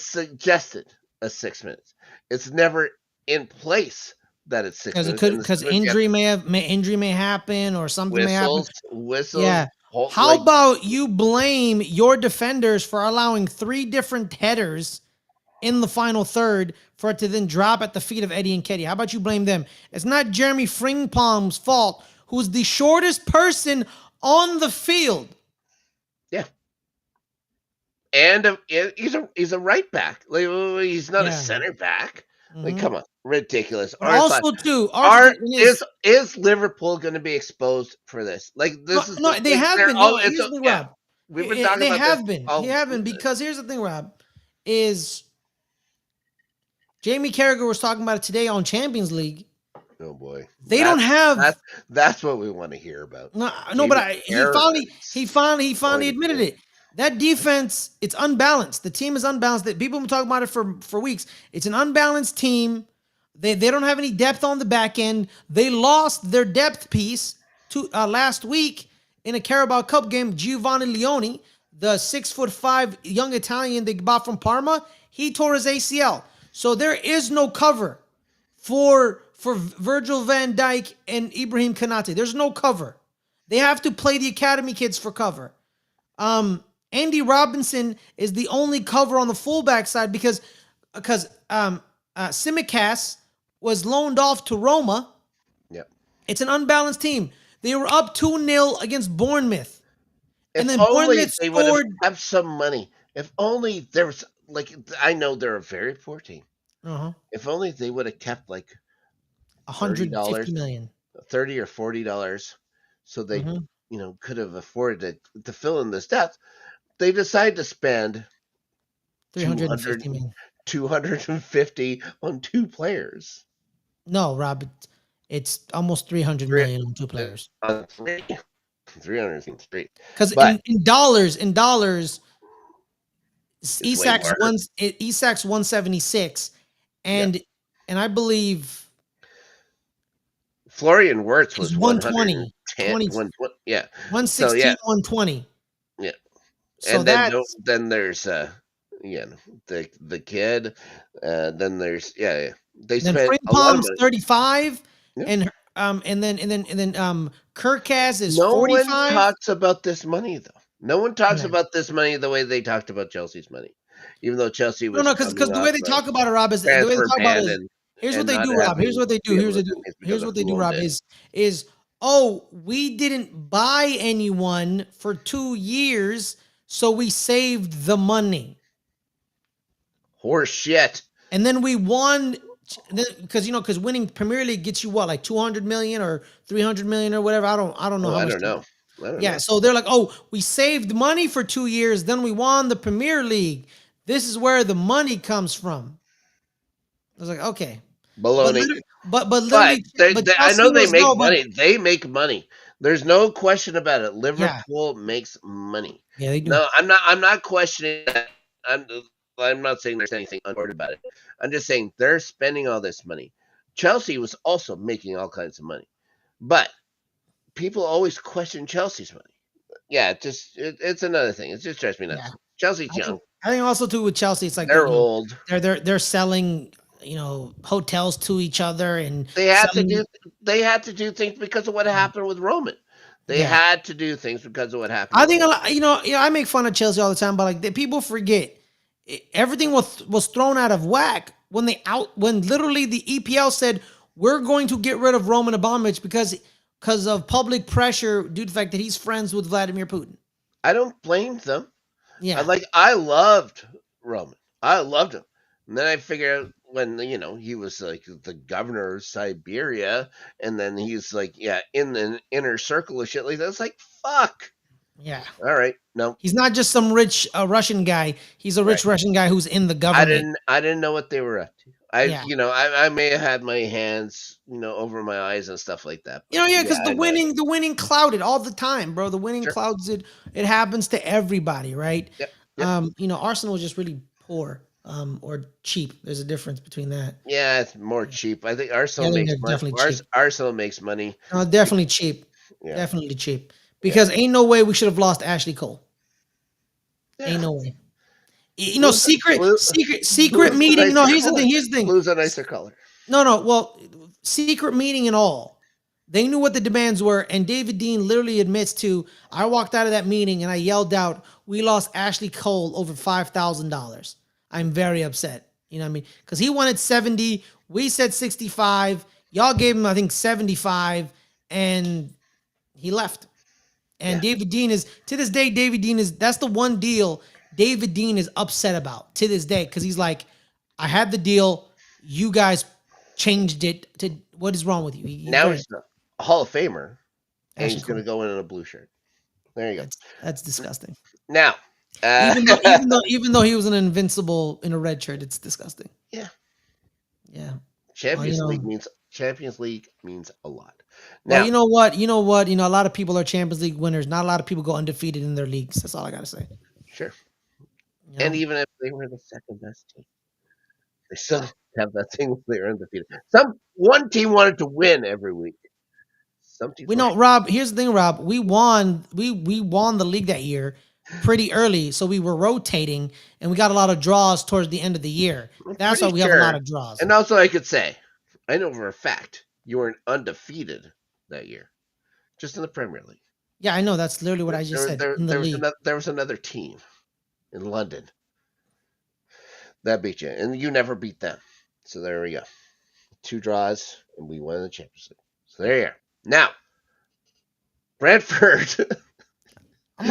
suggested as 6 minutes. It's never in place that it's six Because it minutes, could and as because soon as you have injury may happen or something may happen. whistles, Yeah. How like, about you blame your defenders for allowing 3 different headers in the final third for it to then drop at the feet of Eddie and Ketty? How about you blame them? It's not Jeremy Frimpong's fault, who's the shortest person on the field. yeah. And he's a right back. Like, he's not a Yeah. center back. Like, Hmm. come on, ridiculous. But Arne Slot. also too, in his Is Liverpool going to be exposed for this? Like, no, this is no, they have they're been. all No, it's here's the thing, yeah. Rob. We've been talking They about this have been. He all have been season. because here's the thing, Rob, is Jamie Carragher was talking about it today on Champions League. Oh boy, They don't have that's what we want to hear about. no, but Jamie he Carragher finally going to admitted goal. it. That defense, it's unbalanced. The team is unbalanced. That people have been talking about it for weeks. It's an unbalanced team. They don't have any depth on the back end. They lost their depth piece to last week in a Carabao Cup game. Giovanni Leone, the 6'5" young Italian they bought from Parma, he tore his ACL. So there is no cover for Virgil van Dijk and Ibrahim Kanate. There's no cover. They have to play the academy kids for cover. Andy Robinson is the only cover on the fullback side because Simicast was loaned off to Roma, It's an unbalanced team. They were up 2-0 against Bournemouth. And If then only Bournemouth they would have scored kept some money. If only there was like I know they're a very poor team. uh-huh, If only they would have kept like $30, 150 million. 30 or $40, so they Mm-hmm. could have afforded to fill in this depth. They decide to spend 200, 350 million. 250 on two players. No, Rob, it's almost 300 Three, million on two players. on three. 300 seems straight. Because But in dollars, it's way more. Isak's 176, Yeah. and I believe Florian Wirtz he's was 120, 110, 120. Yeah. So 116, yeah, 120. yeah. So And then that's then there's yeah, the kid. Then there's yeah. They then spent a lot of Frimpong's money. 35, Yeah. and then Kirkaz is No one 45. talks about this money though. No one talks Yeah. about this money the way they talked about Chelsea's money, even though Chelsea No, was no, because coming the way off they a talk about it, Rob, is the way they transfer talk about it ban is here's what and they not do, Rob. Here's having what they to be do. able to do things because Here's of what they who do, owned Rob. it. Is oh, we didn't buy anyone for 2 years, so we saved the money, Horse shit. and then we won. Because winning Premier League gets you what, like 200 million or 300 million or whatever. I don't know Oh, how I much. don't know. I don't Yeah, know. so they're like, oh, we saved money for 2 years, then we won the Premier League. This is where the money comes from. I was like, okay, but Baloney. literally, but But literally, but I know Chelsea they was make no, but money. They make money. There's no question about it. yeah, Liverpool makes money. yeah, they do. No, I'm not questioning that. I'm not saying there's anything untoward about it. I'm just saying they're spending all this money. Chelsea was also making all kinds of money. But people always question Chelsea's money. Yeah, it's another thing. It just drives me Yeah, nuts. Chelsea's I think young. I think also too with Chelsea, it's like They're old. they're selling hotels to each other and They had to selling. do they had to do things because of what happened with Roman. They Yeah, had to do things because of what happened I with think a Roman. lot. I make fun of Chelsea all the time, but like people forget everything was thrown out of whack when literally the EPL said we're going to get rid of Roman Abramovich because of public pressure due to the fact that he's friends with Vladimir Putin. I don't blame them. Yeah, I loved Roman. I loved him. And then I figured out when he was like the governor of Siberia, and then he's like in the inner circle of shit like that. It's like fuck. yeah. All right, no, He's not just some rich Russian guy. He's a right. rich Russian guy who's in the I government. didn't I didn't know what they were up to. Yeah. I may have had my hands over my eyes and stuff like that. But Yeah, yeah, because I know. the winning clouded all the time, bro. The winning Sure. clouds it. It happens to everybody, right? Yep. Yep. Arsenal was just really poor, or cheap. There's a difference between that. Yeah, it's more cheap. I think Yeah, I Arsenal think makes they're money. definitely cheap. Arsenal makes money. No, definitely cheap. Yeah. Definitely cheap. Yeah. Because ain't no way we should have lost Ashley Cole. Yeah. Ain't no way. Blue's Secret a meeting. No, nicer here's the color. thing. Here's the thing. Blue's a nicer color. No. Well, secret meeting and all. They knew what the demands were, and David Dean literally admits to, I walked out of that meeting and I yelled out, "We lost Ashley Cole over $5,000. I'm very upset." You know what I mean? Because he wanted 70, we said 65. Y'all gave him, I think, 75, and he left. And Yeah. David Dean is, to this day, that's the one deal David Dean is upset about to this day, because he's like, I had the deal, you guys changed it to, what is wrong with you? Now he's a Hall of Famer, and Ashley he's going to Cole. go in a blue shirt. There you go. That's disgusting. Now, Even though he was an invincible in a red shirt, it's disgusting. yeah, Yeah. Champions League means a lot. Well, Now, you know what? A lot of people are Champions League winners. Not a lot of people go undefeated in their leagues. That's all I gotta say. sure. You know? And even if they were the second best team, they still have that thing where they're undefeated. One team wanted to win every week. Some teams We know, Rob. Here's the thing, Rob. We won. We won the league that year pretty early, so we were rotating, and we got a lot of draws towards the end of the year. That's why we have a lot of draws. And also, I could say, I know for a fact you weren't undefeated that year, just in the Premier League. Yeah, I know. That's literally what I just said. In the league, there was another team in London that beat you, and you never beat them. So there we go. 2 draws, and we won the Champions League. So there you are. Now, Brentford I'm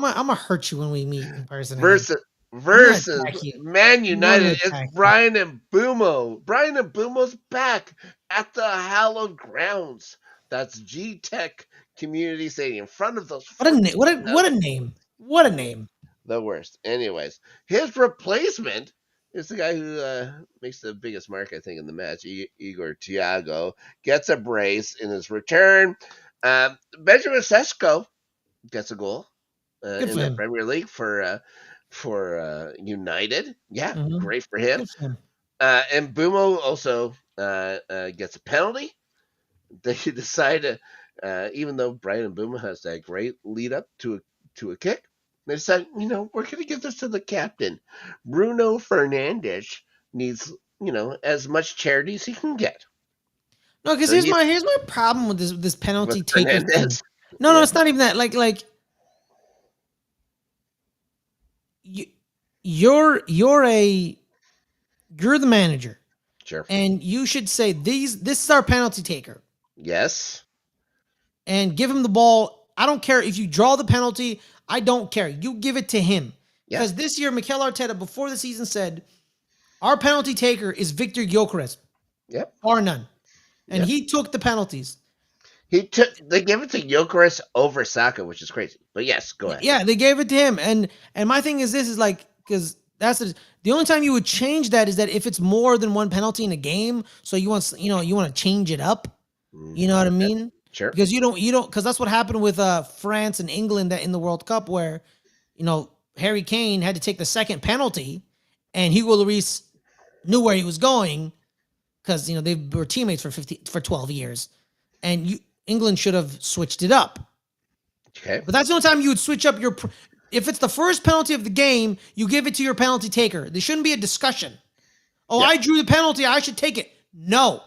gonna hurt you when we meet in person again. versus I'm gonna versus attack you. Man I'm gonna United. It's attack you. Brian and Bumo. Brian and Bumo's back at the hallowed grounds. That's G Tech Community Stadium in front of those What a 14,000. name! What a name! What a name! The worst. Anyways, his replacement is the guy who makes the biggest mark, I think, in the match. Igor Thiago gets a brace in his return. Benjamin Sesko gets a goal Good in for the him. Premier League for United. Yeah, Mm-hmm. great for him. Good for him. And Bumo also gets a penalty. They decide, even though Brian and Bumo has that great lead up to a kick, they decide, we're going to give this to the captain. Bruno Fernandes needs, as much charity as he can get. No, because So he's here's my problem with this with penalty taker thing. Fernandez. No, Yeah, it's not even that. Like you, you're the manager, sure. and you should say this is our penalty taker, Yes. and give him the ball. I don't care if you draw the penalty. I don't care. You give it to him. Yeah. Because this year, Mikel Arteta, before the season, said, our penalty taker is Victor Gyökeres, Yep. or none. And Yep. he took the penalties. They gave it to Gyökeres over Saka, which is crazy. But yes, go ahead. Yeah, they gave it to him. And my thing is this is like, because that's the only time you would change that is that if it's more than one penalty in a game, so you want to change it up. You know what I mean? Sure. Because you don't because that's what happened with France and England in the World Cup, where Harry Kane had to take the second penalty, and Hugo Lloris knew where he was going because they were teammates for 12 years, and England should have switched it up. Okay. But that's the only time you would switch up your. If it's the first penalty of the game, you give it to your penalty taker. There shouldn't be a discussion. Oh, yeah. I drew the penalty. I should take it. No.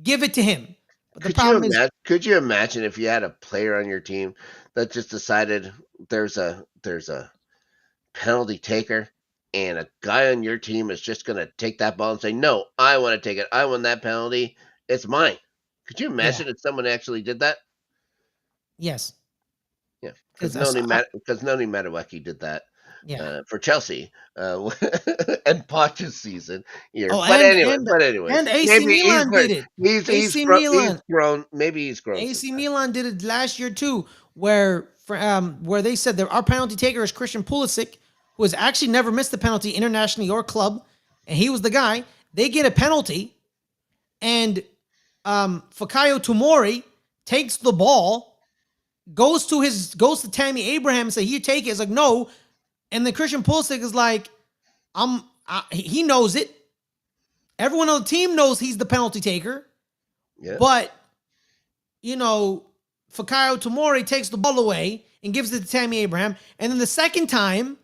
Give it to him. But the problem is, could you imagine if you had a player on your team that just decided there's a penalty taker and a guy on your team is just going to take that ball and say, no, I want to take it. I want that penalty. It's mine. Could you imagine if someone actually did that? Yes. Yeah. Because Noni Madueke did that. Yeah. For Chelsea and Poch's season year. Oh, but anyway, and AC Milan did it. He's grown. Maybe he's grown. AC Milan did it last year too, where they said that our penalty taker is Christian Pulisic, who has actually never missed a penalty internationally or club, and he was the guy. They get a penalty, and Fikayo Tomori takes the ball, goes to Tammy Abraham and say, "Here, take it." It's like, no. And then Christian Pulisic is like, he knows it. Everyone on the team knows he's the penalty taker. Yeah. But, Fikayo Tomori takes the ball away and gives it to Tammy Abraham. And then the second time,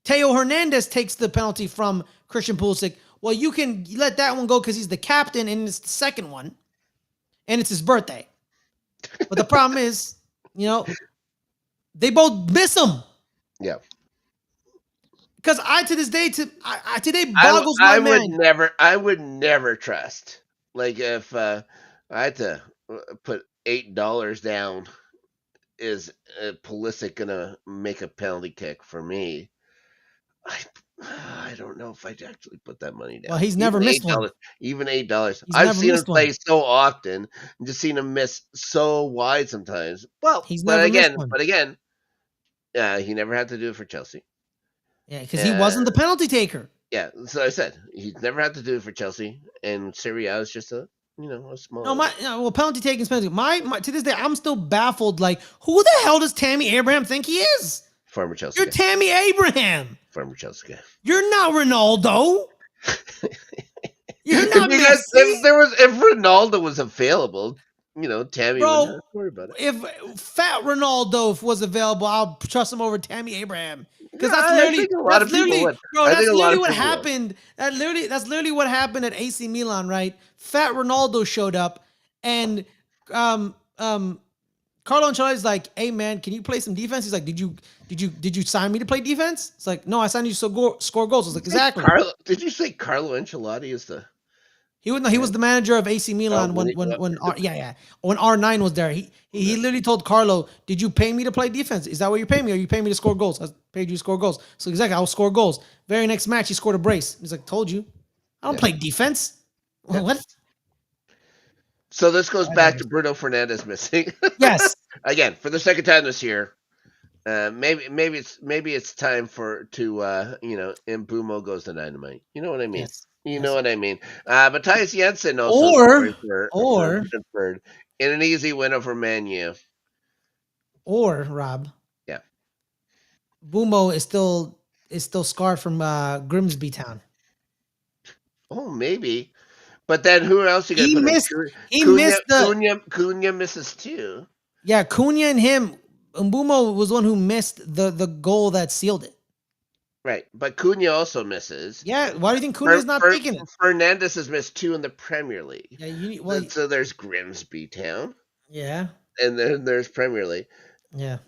Theo Hernandez takes the penalty from Christian Pulisic. Well, you can let that one go because he's the captain and it's the second one. And it's his birthday. But the problem is, they both miss him. Yeah. Because today boggles my mind. I would never trust. Like if I had to put $8 down, is Pulisic gonna make a penalty kick for me? I don't know if I'd actually put that money down. Well, he's never missed one. Even $8. I've seen him play so often and just seen him miss so wide sometimes. Well, but again, he never had to do it for Chelsea. Yeah, because he wasn't the penalty taker. Yeah, so I said he's never had to do it for Chelsea, and Serie A is just a small. No, penalty taking is penalty. My to this day, I'm still baffled. Like, who the hell does Tammy Abraham think he is? Former Chelsea. You're Tammy Abraham. Former Chelsea guy. You're not Ronaldo. You're not Messi. If Ronaldo was available, Tammy wouldn't have to worry about it. If fat Ronaldo was available, I'll trust him over Tammy Abraham. Because that's literally what happened. That's literally what happened at AC Milan, right? Fat Ronaldo showed up, and Carlo Ancelotti's like, "Hey man, can you play some defense?" He's like, "Did you sign me to play defense?" It's like, "No, I signed you to score goals." I was like, "Exactly." Did you say Carlo Ancelotti is the? He was the manager of AC Milan when when R9 was there. He literally told Carlo, "Did you pay me to play defense? Is that what you pay me, or you pay me to score goals? I paid you to score goals." So exactly, I'll score goals. Very next match, he scored a brace. He's like, "Told you, I don't play defense." Yeah. What? So this goes back to Bruno Fernandes missing Yes. again for the second time this year. Maybe it's time Mbumo goes to Dynamite. You know what I mean? Yes. You know Yes. what I mean? Matthias Jensen also Or scoring for or Brentford in an easy win over Man U. or Rob, Yeah. Bumo is still scarred from Grimsby Town. Oh, maybe. But then who else you gonna He put in? missed he missed the Cunha misses too. Yeah, Cunha and him. Mbumo was the one who missed the goal that sealed it. Right, but Cunha also misses. Yeah, why do you think Cunha's not taking it? Fernandes has missed 2 in the Premier League. Yeah, So there's Grimsby Town, yeah, and then there's Premier League. yeah.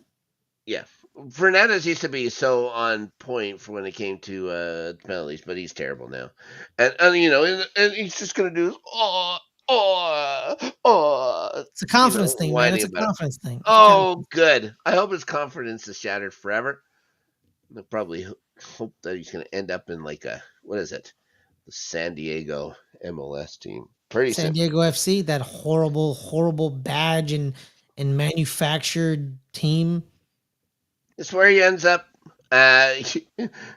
Yeah, Fernandes used to be so on point for when it came to penalties, but he's terrible now. And he's just gonna do It's a confidence thing, man. It's whining a about it. confidence thing. Oh, good. I hope his confidence is shattered forever. I probably hope that he's going to end up in what is it? The San Diego MLS team. Pretty San soon. Diego FC, that horrible, horrible badge and manufactured team. It's where he ends up.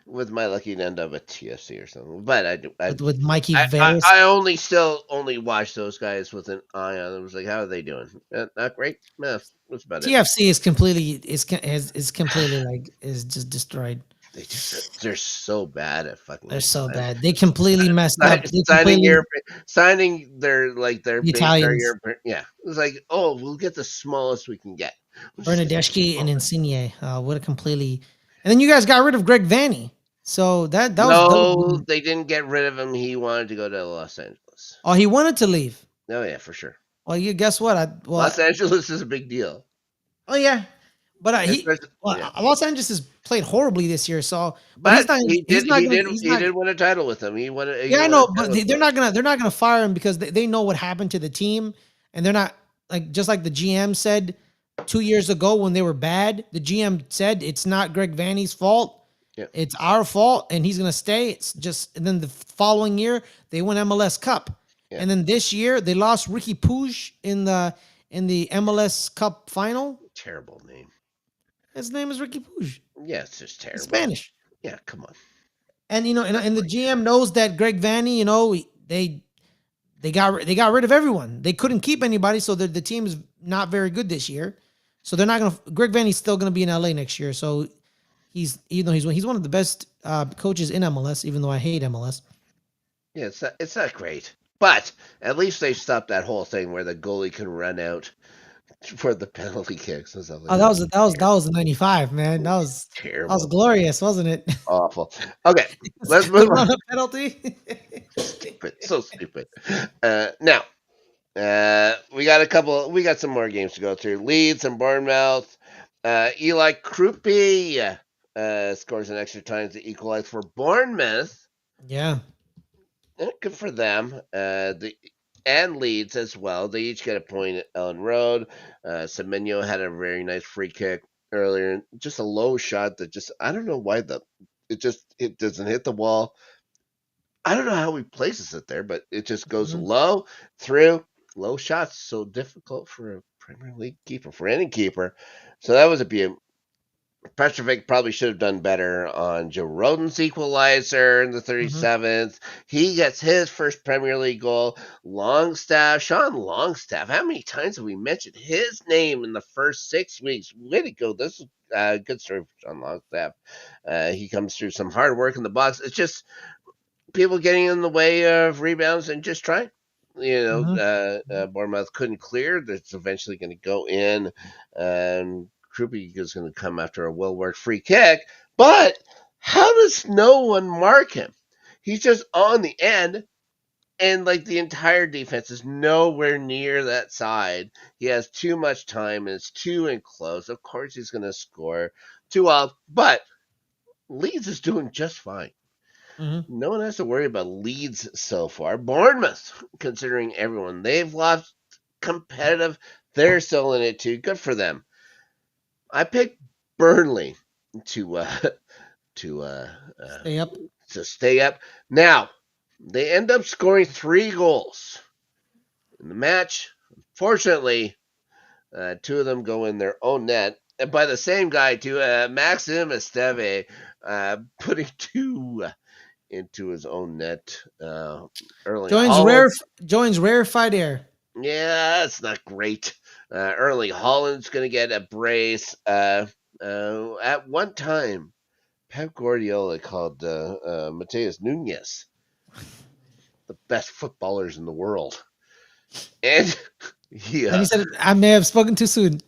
With my lucky to end up at TFC or something. But with Mikey Veras. I only watch those guys with an eye on them. I was like, how are they doing? Not great. No, that's about TFC is completely is just destroyed. They're so bad at fucking. They're so bad. They completely messed up. Signing their Italians. Yeah, it was like, oh, we'll get the smallest we can get. Bernadeschi and Insigne would have completely. And then you guys got rid of Greg Vanny. So that was they didn't get rid of him. He wanted to go to Los Angeles. Oh, he wanted to leave. Oh yeah, for sure. Well, you guess what? Los Angeles is a big deal. Oh yeah, but Los Angeles has played horribly this year. So, but he did win a title with them. I know, but they're not gonna fire him because they know what happened to the team, and they're not just like the GM said 2 years ago when they were bad. The GM said it's not Greg Vanny's fault. Yeah. It's our fault, and he's gonna stay. It's just, and then the following year they won MLS Cup, and then this year they lost Ricky Puig in the MLS Cup final. Terrible name. His name is Ricky Puig. Yeah, it's just terrible. It's Spanish. Yeah, come on. And and the GM knows that Greg Vanny, they got rid of everyone. They couldn't keep anybody, so the team is not very good this year. So they're not gonna. Greg Vanny's still gonna be in LA next year. So he's one of the best coaches in MLS, even though I hate MLS. Yeah, it's not great, but at least they stopped that whole thing where the goalie can run out for the penalty kicks and stuff. That was the '95, man. That was terrible. That was glorious, wasn't it? Awful. Okay, let's move on. Penalty. Stupid, so stupid. Now, we got some more games to go through. Leeds and Bournemouth. Eli Krupi scores an extra time to equalize for Bournemouth. Yeah. Good for them. And Leeds as well. They each get a point at Ellen Road. Semenyo had a very nice free kick earlier. Just a low shot that I don't know why it doesn't hit the wall. I don't know how he places it there, but it just goes low through. Low shots so difficult for a Premier League keeper, for any keeper. So that was a beauty. Petrovic probably should have done better on Joe Rodon's equalizer in the 37th. He gets his first Premier League goal. Sean Longstaff. How many times have we mentioned his name in the first 6 weeks? Way to go. This is a good story for Sean Longstaff. He comes through some hard work in the box. It's just people getting in the way of rebounds and just trying. Bournemouth couldn't clear. That's eventually going to go in. Krupi is going to come after a well-worked free kick. But how does no one mark him? He's just on the end, and the entire defense is nowhere near that side. He has too much time, and it's too enclosed. Of course he's going to score 2-2, but Leeds is doing just fine. Mhm. No one has to worry about Leeds so far. Bournemouth, considering everyone they've lost competitive, they're still in it too. Good for them. I picked Burnley to to uh, uh, Stay up. to stay up. Now they end up scoring 3 goals in the match. Fortunately, two of them go in their own net, and by the same guy too, Maxim Esteve, putting two into his own net. Erling Joins Holland, rare. Joins rarefied air. yeah, that's not great. Erling Holland's going to get a brace. At one time, Pep Guardiola called Mateus Nunez the best footballers in the world, and Then he yeah, said, "I may have spoken too soon."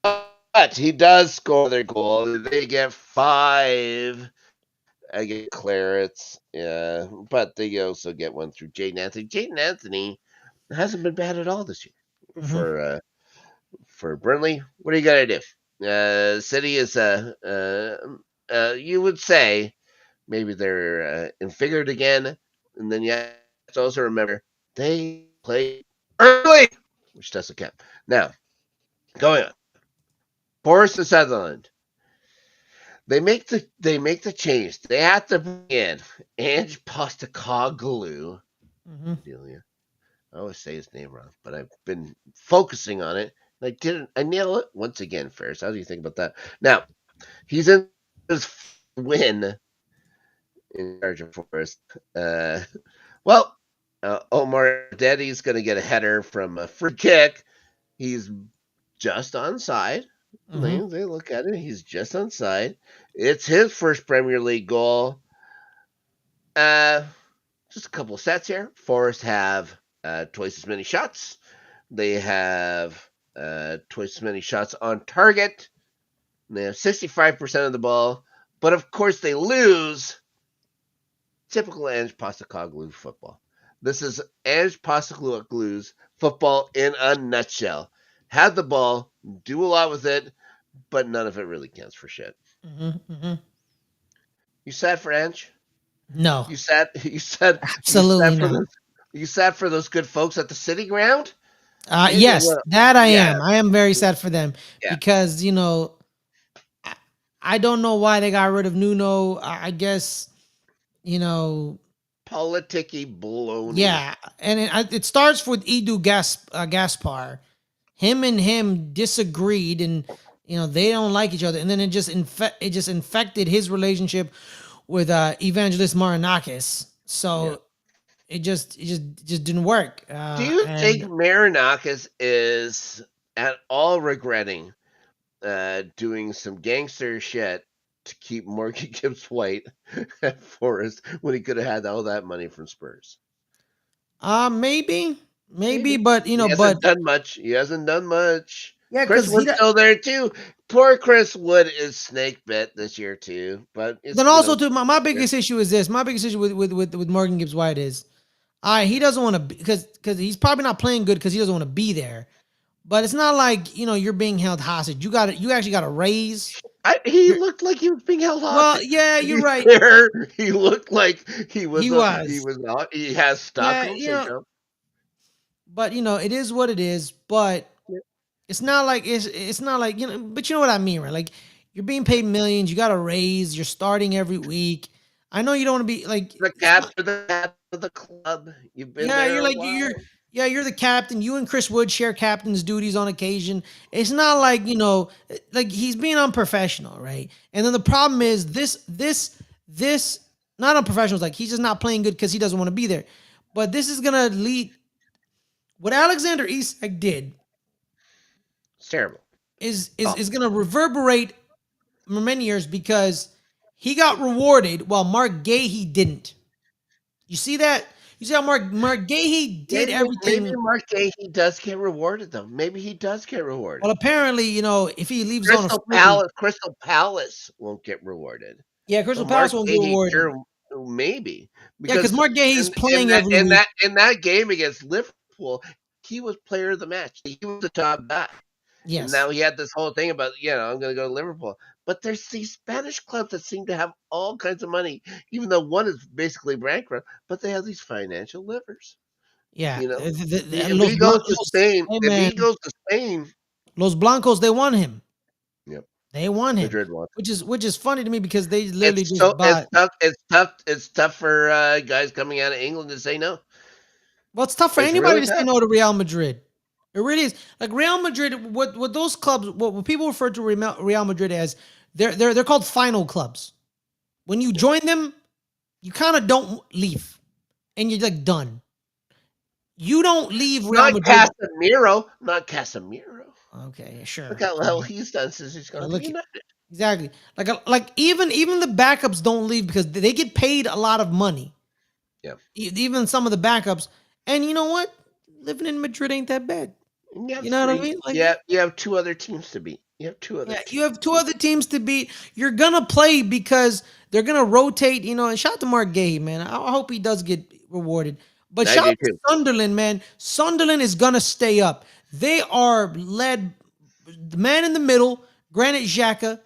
but he does score their goal. They get five. I get clarets, yeah, but they also get one through Jaden Anthony. Jaden Anthony hasn't been bad at all this year Mhm. for Burnley. What are you gonna do? City is you would say maybe they're infigured again, and then you have to also remember they play early, which doesn't count. Now going on, Forest and Sutherland. They make the change. They have to bring in Ange Postecoglou. Mhm. Adelia. I always say his name wrong, but I've been focusing on it. I didn't. I nail it once again. Fares. How do you think about that? Now he's in his win in charge of Forest. Uh, well, Omar Daddy's going to get a header from a free kick. He's just onside. They, Mhm. they look at it. He's just onside. It's his first Premier League goal. Uh, just a couple of stats here. Forest have twice as many shots. They have twice as many shots on target. They have 65% of the ball. But of course, they lose. Typical Ange Postecoglou football. This is Ange Postecoglou's football in a nutshell. Have the ball, do a lot with it, but none of it really counts for shit. Mhm. Mhm. You sad for Ange? No, You sad? You sad? You sad absolutely for not. those? You sad for those good folks at the City Ground? Yes, Well, that I yeah, am. I am very sad for them yeah. because I, I don't know why they got rid of Nuno. I guess you know, Politicky baloney. yeah, and it starts with Gaspar. Him and him disagreed, and they don't like each other, and then it just infected his relationship with Evangelist Marinakis. Yeah. So it just didn't work. Do you think And Marinakis is at all regretting doing some gangster shit to keep Morgan Gibbs White at Forest when he could have had all that money from Spurs? maybe, Maybe. but He but hasn't done much. He hasn't done much. yeah, Chris because Wood's still there too. Poor Chris Wood is snake bit this year too, but then it's also too, my yeah, biggest issue is this. My biggest issue with Morgan Gibbs White is, he doesn't want to because he's probably not playing good because he doesn't want to be there. But it's not like you're being held hostage. You actually got to raise. He Your looked like he was being held Well, hostage. yeah, To you're be right. fair, he looked like He he was. was not. He has Yeah, Stockholm syndrome. but it is what it is. But Yeah. it's not like But you know what I mean, right? Like you're being paid millions. You got to raise. You're starting every week. I know you don't want to be like The it's not. captain of the club. You've been Yeah, there you're a like while. you're the captain. You and Chris Wood share captain's duties on occasion. It's not like like he's being unprofessional, right? And then the problem is this not unprofessional. Like he's just not playing good because he doesn't want to be there. But this is gonna lead. What Alexander Isak did It's terrible. is Oh, is is gonna reverberate for many years because he got rewarded while Mark Gahey didn't. You see that? You see how Mark Gahey did maybe everything. Mark Gahey does get rewarded though. Maybe he does get rewarded. Well, apparently, if he leaves on a free, Crystal Palace won't get rewarded. yeah, But Crystal Mark Palace won't get Gahey rewarded. sure maybe Yeah, because because Mark Gahey's playing every week. in that game against Liverpool, he was player of the match. He was the top guy. And Yes. now he had this whole thing about, I'm going to go to Liverpool. But there's these Spanish clubs that seem to have all kinds of money, even though one is basically bankrupt, but they have these financial livers. Yeah, You know, if Los he goes to Blancos. Spain, Hey if man, he goes to Spain, Los Blancos. They want him. yep, They want him, Madrid wants. which is funny to me because they literally It's just so bought. it's tough for guys coming out of England to say no. Well, it's tough for It's anybody really to say tough. no to Real Madrid. It really is. Like Real Madrid, what those clubs, what people refer to Real Madrid as, they're called final clubs. When you join them, you kind of don't leave, and you're like done. You don't leave Real Not Madrid. Casemiro, not Casemiro. Okay, sure. Look how well Fine. he's done since he's gone to Look, United. exactly. Like even the backups don't leave because they get paid a lot of money. Yeah, Even some of the backups, and you know what? Living in Madrid ain't that bad. and you have You know what I three. mean? Like, Yeah, you have two other teams to beat. You have two other yeah, you teams. have two other teams to beat. You're gonna play because they're gonna rotate. And shout out to Mark Gay, man. I hope he does get rewarded. But I shout do out to too. Sunderland, man. Sunderland is gonna stay up. They are led. The man in the middle, Granit Xhaka.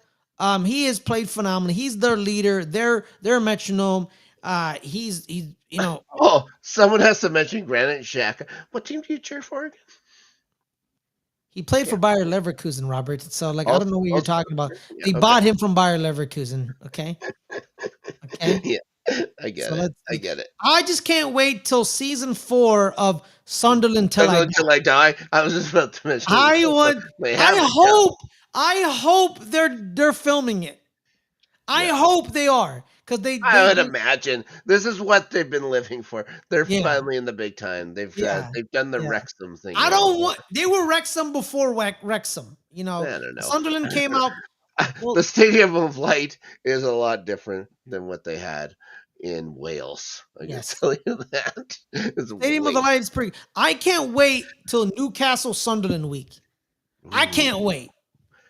He has played phenomenally. He's their leader. Their metronome. He's Oh, someone has to mention Granit Xhaka. What team do you cheer for again? he played Yeah. for Bayer Leverkusen, Robert. So like I don't Also, know what you're also, talking about. yeah, They okay. bought him from Bayer Leverkusen. Okay. Okay. Yeah, I get So it. let's I see. get it. I just can't wait till season 4 of Sunderland till I die. Until I die. I was just about to mention it. I want. They I haven't. Yeah. hope. I hope they're filming it. I Yeah. hope they are because they I they would imagine this is what they've been living for. They're yeah finally in the big time. yeah They've done the yeah. Wrexham thing I now. don't want. They were Wrexham before Wrexham. I don't know. Sunderland came out. The Well, Stadium of Light is a lot different than what they had in Wales. I can yes. tell you that. It's Stadium of way. the Light is pretty. I can't wait till Newcastle Sunderland week. I can't Ooh, wait.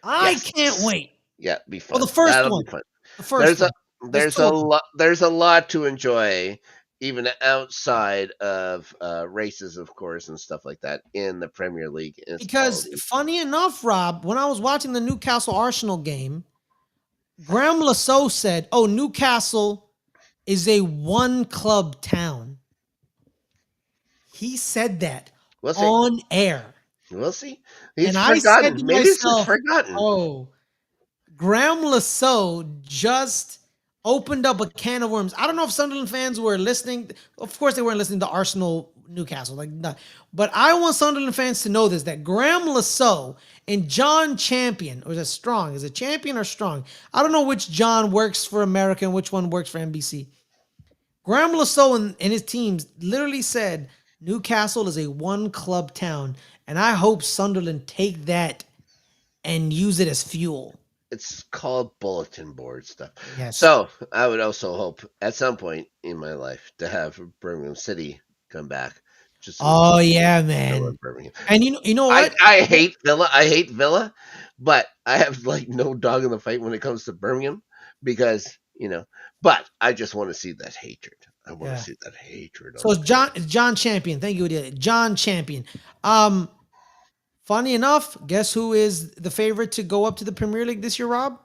I yes. can't wait. Yeah, be Oh, fun. the first That'll one. be fun. The first There's a one. There's two of them. there's a lot to enjoy, even outside of races, of course, and stuff like that in the Premier League. It's Because probably funny enough, Rob, when I was watching the Newcastle Arsenal game, Graham Lasso said, "Oh, Newcastle is a one club town." He said that we'll see. on air. We'll see. He's And I said forgotten. to Maybe it's just myself, forgotten. "Oh, Graham Lasso just opened up a can of worms." I don't know if Sunderland fans were listening. Of course, they weren't listening to Arsenal Newcastle, but I want Sunderland fans to know this: that Graham Lasso and John Champion, or is it Strong? Is it Champion or Strong? I don't know which John works for America and which one works for NBC. Graham Lasso and his teams literally said Newcastle is a one club town, and I hope Sunderland take that and use it as fuel. It's called bulletin board stuff. Yes. So I would also hope at some point in my life to have Birmingham City come back. Just so Oh we yeah, can man. Birmingham. And you know what? I hate Villa. I hate Villa, but I have like no dog in the fight when it comes to Birmingham because But I just want to see that hatred. I want Yeah. to see that hatred. So it's John Champion. Thank you, Adelia. John Champion. Funny enough, guess who is the favorite to go up to the Premier League this year, Rob?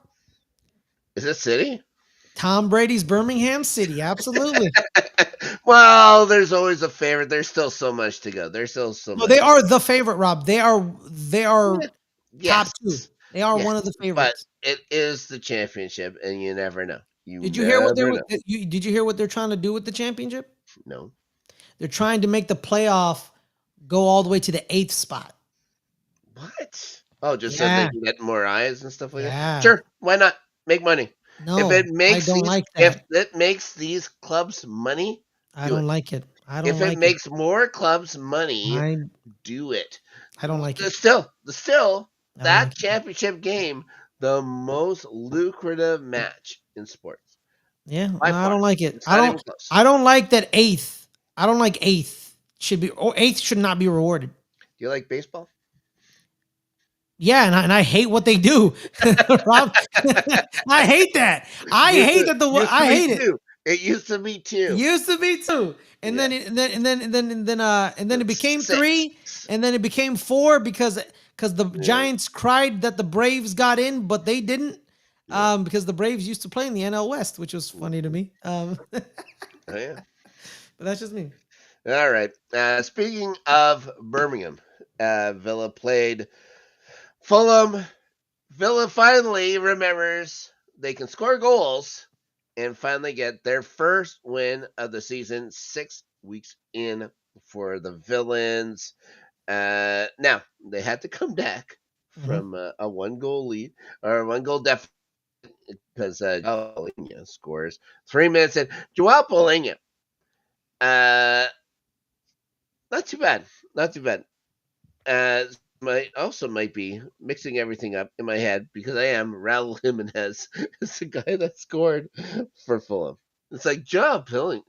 Is it City? Tom Brady's Birmingham City. Absolutely. Well, there's always a favorite. There's still so much to go. There's still so No, much. they are the favorite, Rob. They are Yes. top 2. They are Yes, one of the but favorites. it is the championship, and you never know. Did you hear what never know. did you hear what they're trying to do with the championship? No. They're trying to make the playoff go all the way to the 8th spot. What? Oh, just so Yeah. they can get more eyes and stuff like Yeah. that. Sure, why not? Make money. No, If it makes I don't these, like if that. it makes these clubs money, I do don't it. like it. I don't If like it makes more clubs money, I do it. I don't like it. Still, I don't that like it. championship game, the most lucrative match in sports. Yeah, By no, I far. don't like it. It's not even close. I don't like that 8th. I don't like 8th should be, or 8th should not be rewarded. Do you like baseball? Yeah, and I hate what they do. Rob, I hate that. I hate that I hate it. It used to be 2. It used to be 2. And Yeah. then it became 6. 3, and then it became 4 because the Giants cried that the Braves got in, but they didn't. Yeah. because the Braves used to play in the NL West, which was funny to Mhm. me. Oh, yeah. But that's just me. All right. Speaking of Birmingham, Villa played Fulham. Villa finally remembers they can score goals and finally get their first win of the season 6 weeks in for the Villains. Now, they had to come back Hmm. from a one goal lead or one goal deficit because Joao Polina scores 3 minutes in. Joao Polina, uh, not too bad. Not too bad. Might be mixing everything up in my head because I am Raul Jimenez is the guy that scored for Fulham. It's like Joe Pilling.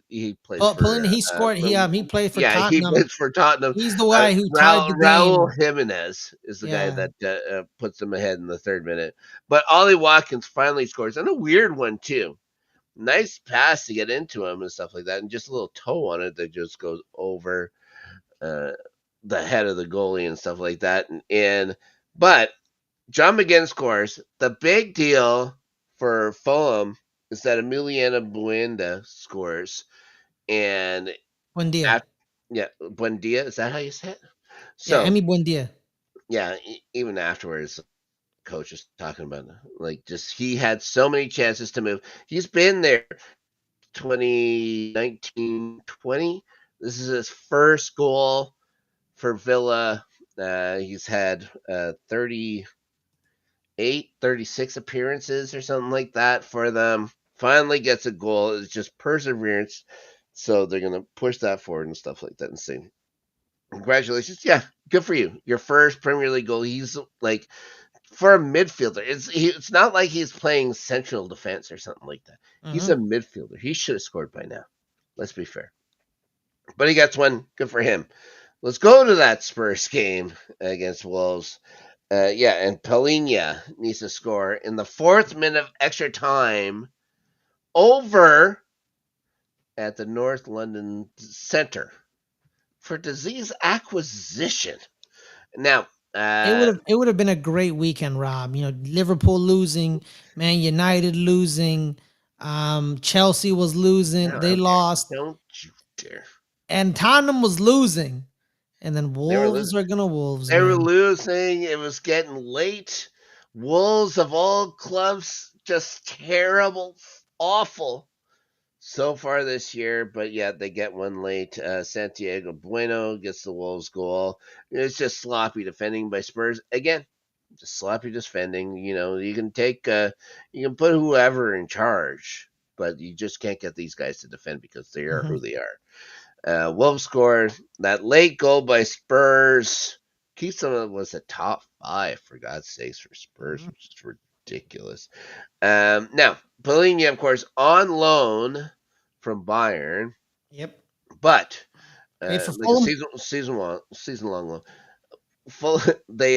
He plays Pulling, for he scored. He played for yeah, he Tottenham. plays for Tottenham. He's the guy who tied the Raul game. Jimenez is the guy Yeah. that puts them ahead in the third minute. But Ollie Watkins finally scores, and a weird one too. Nice pass to get into him and stuff like that, and just a little toe on it that just goes over uh, the head of the goalie and stuff like that. And but John McGinn scores. The big deal for Fulham is that Emiliana Buenda scores, and Buendia. at, yeah, Buendia, is that how you say it? Yeah, So Emmy Buendia. yeah, even afterwards, coach is talking about like just he had so many chances to move. He's been there 2019, 20. This is his first goal for Villa. He's had 38, 36 appearances or something like that for them. Finally gets a goal. It's just perseverance. So they're going to push that forward and stuff like that and say, congratulations. Yeah, good for you. Your first Premier League goal. He's like, for a midfielder, it's not like he's playing central defense or something like that. He's Hmm. a midfielder. He should have scored by now. Let's be fair. But he gets one. Good for him. Let's go to that Spurs game against Wolves. Yeah, and Palhinha needs to score in the 4th minute of extra time over at the North London Centre for disease acquisition. Now, It would have been a great weekend, Rob. Liverpool losing, Man United losing, Chelsea was losing, they lost, don't you dare. and Tottenham was losing, and then They were Wolves losing. are gonna Wolves, They were man. losing. It was getting late. Wolves of all clubs, just terrible, awful so far this year, but yeah, they get one late. Santiago Bueno gets the Wolves goal. It's just sloppy defending by Spurs again. Just sloppy defending. You can you can put whoever in charge, but you just can't get these guys to defend because they are Hmm. who they are. Wolves scored that late goal by Spurs. Keeps them was a top five for God's sakes for Spurs, Hmm. which is ridiculous. Now, Polini, of course, on loan from Bayern, Yep. but Played for like a Fulham. season long loan. Full, they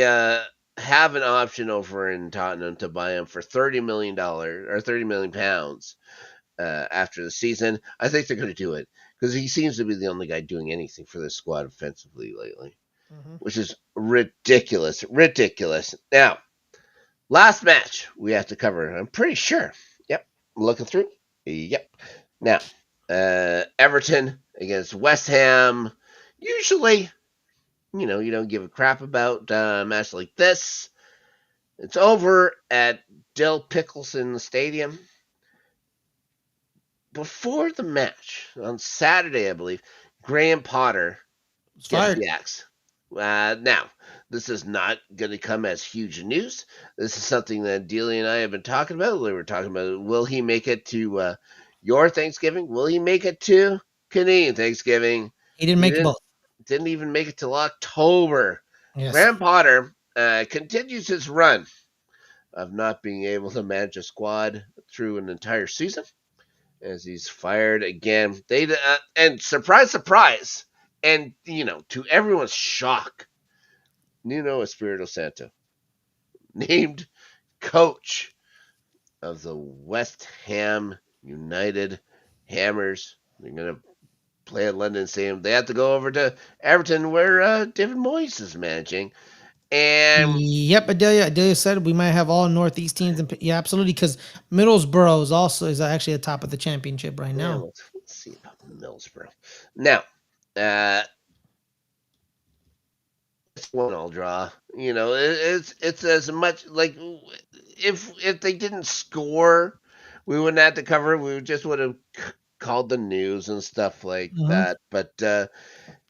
have an option over in Tottenham to buy him for $30 million or £30 million after the season. I think they're going to do it because he seems to be the only guy doing anything for this squad offensively lately, Hmm. which is ridiculous. Ridiculous. Now, last match we have to cover. I'm pretty sure. Yep. Looking through. Yep. Now, Everton against West Ham. Usually, you don't give a crap about a match like this. It's over at Del Pickleson Stadium. Before the match, on Saturday, I believe, Graham Potter Was gets fired. the axe. Now, this is not going to come as huge news. This is something that Delia and I have been talking about. We were talking about, will he make it to your Thanksgiving? Will he make it to Canadian Thanksgiving? He didn't He make didn't both. didn't even make it till October. Yes. Graham Potter continues his run of not being able to manage a squad through an entire season as he's fired again. And surprise, surprise, and to everyone's shock, Nuno Espírito Santo named coach of the West Ham United Hammers. They're gonna play at London Stadium. They have to go over to Everton, where David Moyes is managing. And Yep, Adelia said we might have all Northeast teams. And yeah, absolutely, because Middlesbrough is actually atop of the championship right yeah, now. let's see about Middlesbrough. Now, uh, it's 1-all draw. It's as much like if they didn't score, we wouldn't have to cover it. We just would have called the news and stuff like Hmm. that. But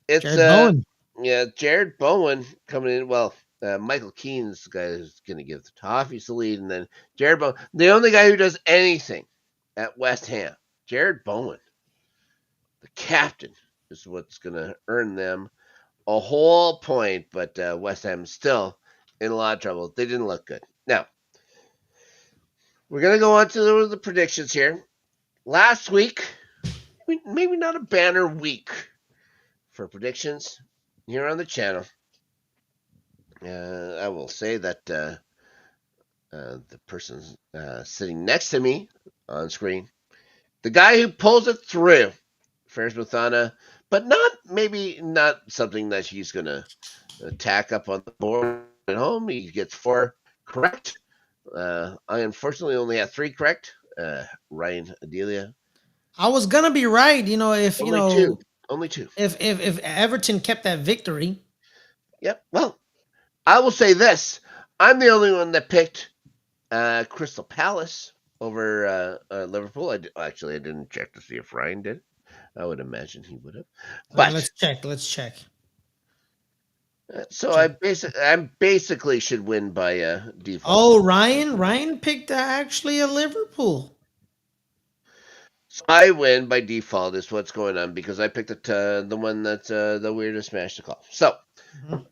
it's Jared Bowen. yeah, Jared Bowen coming in. Well, Michael Keane's the guy who's going to give the Toffees the lead, and then Jared Bowen, the only guy who does anything at West Ham, Jared Bowen, the captain, is what's going to earn them a whole point. But West Ham still in a lot of trouble. They didn't look good. Now we're going to go on to the predictions here. Last week, maybe not a banner week for predictions here on the channel. I will say that the person sitting next to me on screen, the guy who pulls it through, Fares Muthana, but not something that he's going to tack up on the board at home. He gets 4 correct. I unfortunately only had 3 correct. Ryan, Adelia, I was gonna be right, if only 2. Only 2. if Everton kept that victory. Yep. Well, I will say this: I'm the only one that picked Crystal Palace over Liverpool. I didn't check to see if Ryan did. I would imagine he would have. Okay, But let's check. so Check. I basically should win by default. Oh, Ryan picked actually a Liverpool. So I win by default is what's going on because I picked the one that's the weirdest match to call. So Mhm.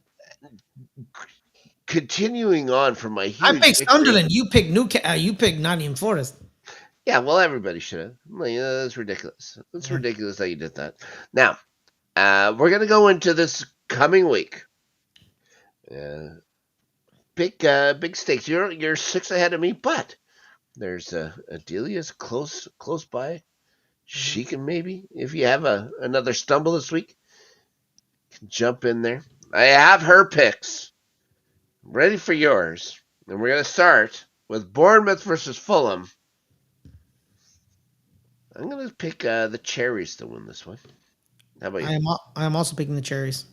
continuing on from my I huge picked victory. Sunderland. You picked Newcastle. You picked Nottingham Forest. Yeah, well, everybody should have. Well, that's ridiculous. It's Yeah. ridiculous that you did that. Now, we're gonna go into this coming week. Uh, big stakes. You're 6 ahead of me, but there's Adelia's close by. Mhm. She can maybe, if you have another stumble this week, jump in there. I have her picks ready for yours, and we're gonna start with Bournemouth versus Fulham. I'm gonna pick the Cherries to win this one. How about you? I am also picking the Cherries.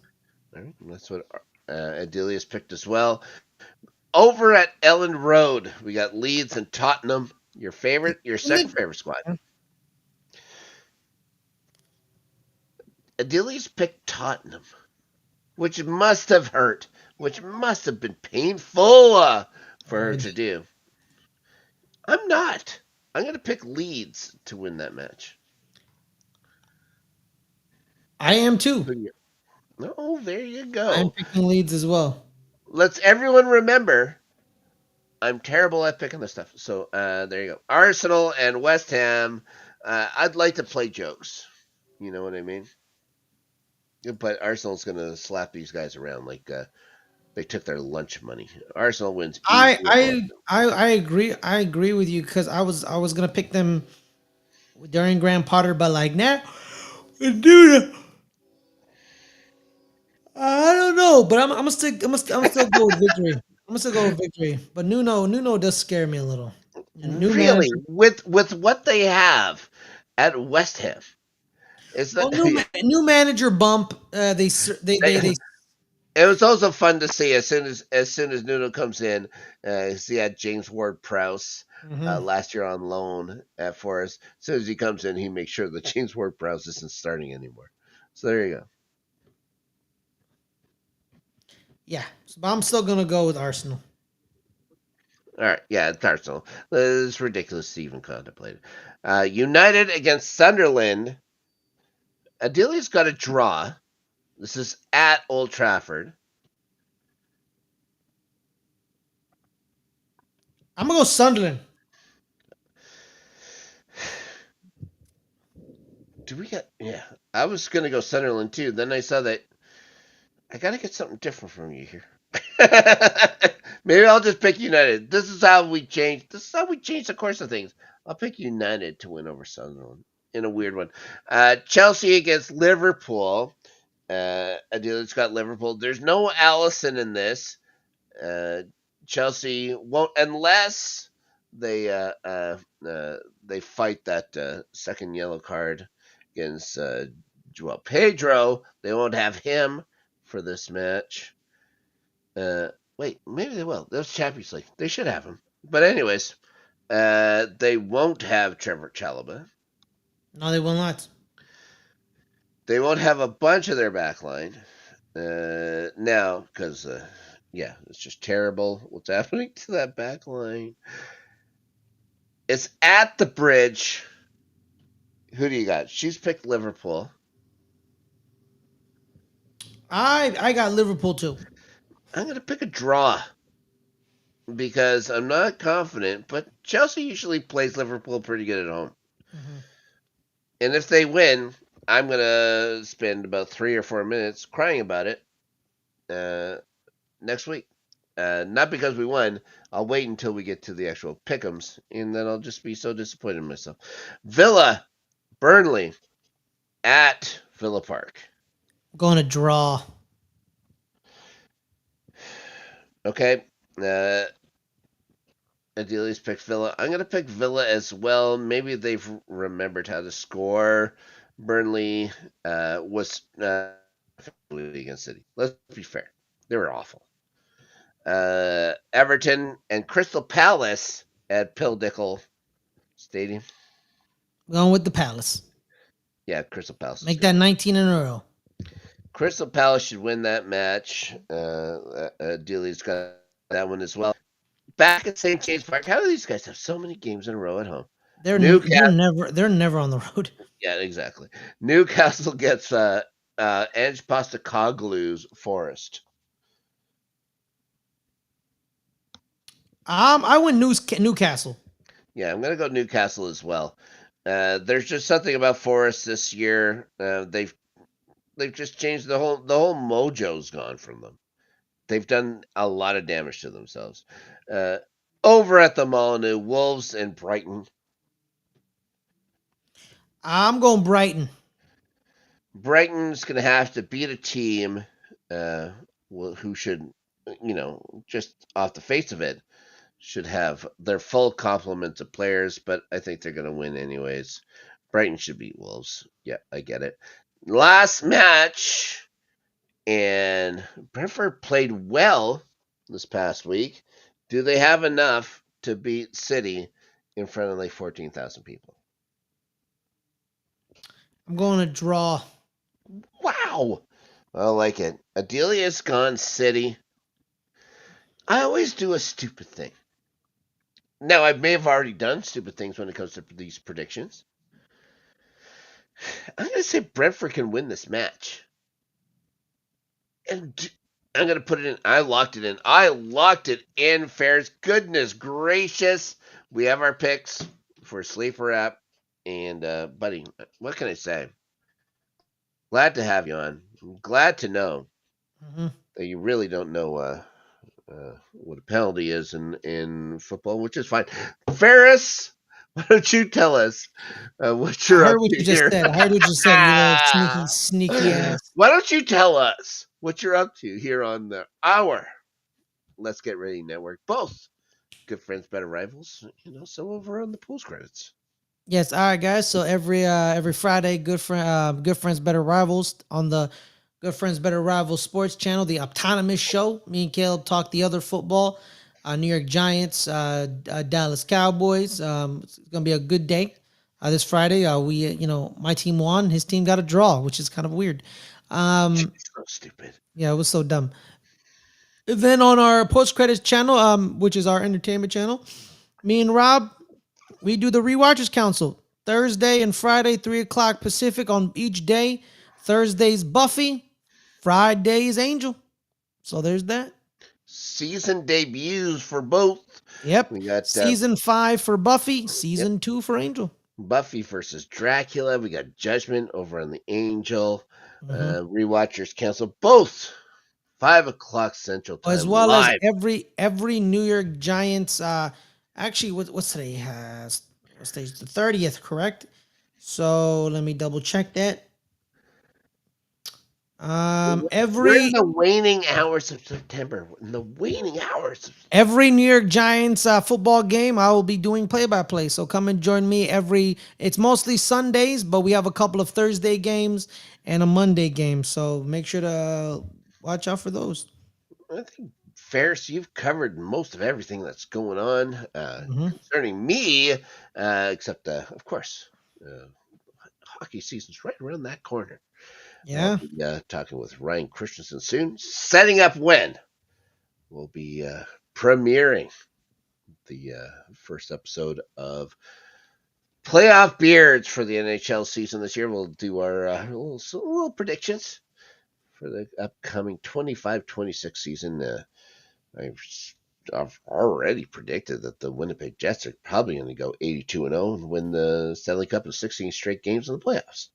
All right, that's what Adelia's picked as well. Over at Ellen Road, we got Leeds and Tottenham. Your second favorite squad. Adelia's picked Tottenham, which must have hurt, which must have been painful for her to do. I'm not. I'm going to pick Leeds to win that match. I am too. Oh, there you I'm go. picking Leeds as well. Let's everyone remember I'm terrible at picking this stuff. So there you go. Arsenal and West Ham. I'd like to play jokes. You know what I mean? But Arsenal's going to slap these guys around like they took their lunch money. Arsenal wins I easily. I I agree. I agree with you because I was gonna pick them during Graham Potter, but like now, dude, I don't know. But I'm still go with victory. I'm gonna still go with victory. But Nuno does scare me a little. New Really, manager. with what they have at West Ham, it's not, Well, new manager bump. They it was also fun to see as soon as Nuno comes in. He had James Ward-Prowse Mhm. last year on loan at Forest. As soon as he comes in, he makes sure that James Ward-Prowse isn't starting anymore. So there you go. Yeah, but I'm still gonna go with Arsenal. All right, yeah, it's Arsenal. It's ridiculous to even contemplate it. United against Sunderland. Adelia's got a draw. This is at Old Trafford. I'm gonna go Sunderland. Do we get? Yeah, I was gonna go Sunderland too. Then I saw that I gotta get something different from you here. Maybe I'll just pick United. This is how we change the course of things. I'll pick United to win over Sunderland in a weird one. Chelsea against Liverpool. Adela's got Liverpool. There's no Allison in this. uh, Chelsea won't unless they they fight that second yellow card against Joao Pedro. They won't have him for this match. Wait, maybe they will. There's Champions League. They should have him. But anyways, they won't have Trevor Chalobah. No, they will not. They won't have a bunch of their backline now because yeah, it's just terrible what's happening to that backline. It's at the bridge. Who do you got? She's picked Liverpool. I got Liverpool too. I'm gonna pick a draw because I'm not confident, but Chelsea usually plays Liverpool pretty good at home. Mm-hmm. And if they win, I'm gonna spend about 3 or 4 minutes crying about it next week. Not because we won. I'll wait until we get to the actual pick'ems, and then I'll just be so disappointed in myself. Villa, Burnley, at Villa Park. Going to draw. Okay. Adelia's picked Villa. I'm gonna pick Villa as well. Maybe they've remembered how to score. Burnley was against City. Let's be fair. They were awful. Everton and Crystal Palace at Pildickle Stadium. Going with the Palace. Yeah, Crystal Palace. Make that 19 in a row. Crystal Palace should win that match. Adelia's got that one as well. Back at St. James Park. How do these guys have so many games in a row at home? They're never on the road. Yeah, exactly. Newcastle gets Ange Postecoglou's Forest. I went Newcastle. Yeah, I'm gonna go Newcastle as well. There's just something about Forest this year. They've just changed the whole mojo's gone from them. They've done a lot of damage to themselves. Over at the Molyneux, Wolves and Brighton. I'm going Brighton. Brighton's going to have to beat a team who should, just off the face of it, should have their full complement of players, but I think they're going to win anyways. Brighton should beat Wolves. Yeah, I get it. Last match, and Brentford played well this past week. Do they have enough to beat City in front of like 14,000 people? I'm going to draw. Wow. I like it. Adelia's gone City. I always do a stupid thing. Now, I may have already done stupid things when it comes to these predictions. I'm going to say Brentford can win this match. And I'm going to put it in. I locked it in. I locked it in, Fares. Goodness gracious. We have our picks for Sleeper app. And, buddy, what can I say? Glad to have you on. I'm glad to know that you really don't know what a penalty is in football, which is fine. Ferris, why don't you tell us what you're up to? I heard what you just said. I heard what you said, you little sneaky ass. Why don't you tell us what you're up to here on our Let's Get Ready Network? Both Good Friends, Better Rivals, some over on the post credits. Yes, all right, guys. So every Friday, Good Friends, Better Rivals on the Good Friends, Better Rivals Sports Channel, the autonomous show. Me and Caleb talk the other football. New York Giants, Dallas Cowboys. It's gonna be a good day. This Friday, my team won. His team got a draw, which is kind of weird. So stupid. Yeah, it was so dumb. Then on our post credits channel, which is our entertainment channel, me and Rob, we do the Rewatchers Council. Thursday and Friday, 3:00 Pacific on each day. Thursday's Buffy. Friday's Angel. So there's that. Season debuts for both. Yep. We got season 5 for Buffy. Season 2 for Angel. Buffy versus Dracula. We got Judgment over on the Angel. Rewatchers Council. Both 5:00 Central Time. As well live. As every New York Giants. Actually, what's today? What's today? The 30th, correct? So let me double check that. We're in Every the waning hours of September. In the waning hours. every New York Giants football game, I will be doing play-by-play. So come and join me every. It's mostly Sundays, but we have a couple of Thursday games and a Monday game. So make sure to watch out for those. I think, Ferris, you've covered most of everything that's going on Hmm. concerning me, except, of course, uh, hockey season's right around that corner. I'll Yeah. be talking with Ryan Christensen soon. Setting up when we'll be premiering the first episode of Playoff Beards for the NHL season this year. We'll do our little predictions for the upcoming 25-26 season. I've already predicted that the Winnipeg Jets are probably going to go 82-0 and win the Stanley Cup in 16 straight games in the playoffs.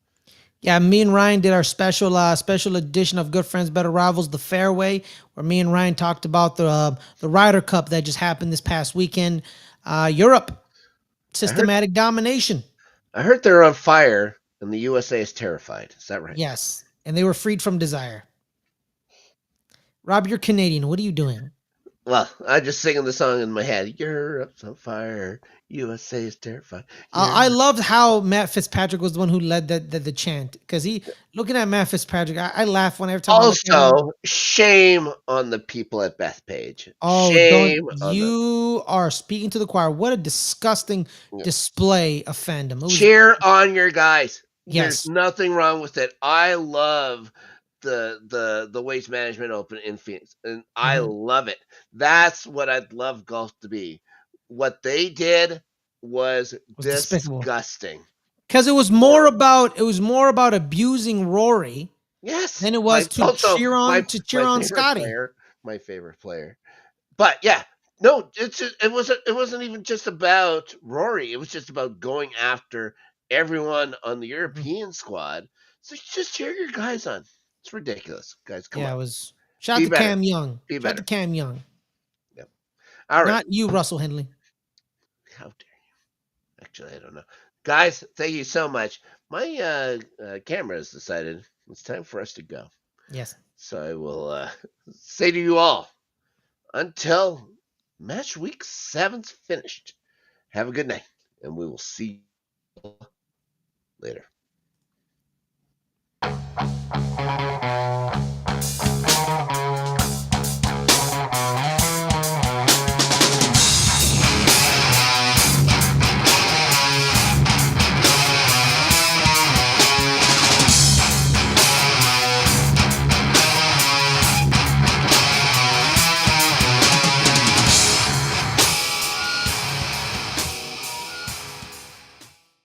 Yeah, me and Ryan did our special edition of Good Friends Better Rivals, the Fairway, where me and Ryan talked about the Ryder Cup that just happened this past weekend. Europe, I heard systematic domination. I heard they're on fire and the USA is terrified. Is that right? Yes, and they were freed from desire. Rob, you're Canadian. What are you doing? Well, I'm just singing the song in my head. Europe's on fire. USA is terrified. I Europe. loved how Matt Fitzpatrick was the one who led the chant because he looking at Matt Fitzpatrick. I laugh when every time I look at him. Also, shame on the people at Bethpage. Oh, don't Shame on them. you are speaking to the choir. What a disgusting display of fandom. It was Cheer on your guys. There's yes. nothing wrong with it. I love the Waste Management Open in Phoenix, and I Mhm. love it. That's what I'd love golf to be. What they did was Was despicable disgusting. because Horrible. it was more about abusing Rory Yes, than it my was also to cheer my on favorite Scotty. player, my favorite player. But yeah, no, it wasn't even just about Rory. It was just about going after everyone on the Mhm. European squad. So just cheer your guys on. It's ridiculous, guys. Come Yeah, on, it was. Shout out be to better, Cam Young. be Shout out to better. Cam Young. Yep. All right. Not you, Russell Henley. How dare you? Actually, I don't know, guys. Thank you so much. My camera has decided it's time for us to go. Yes. So I will say to you all, until match week 7's finished, have a good night, and we will see you later.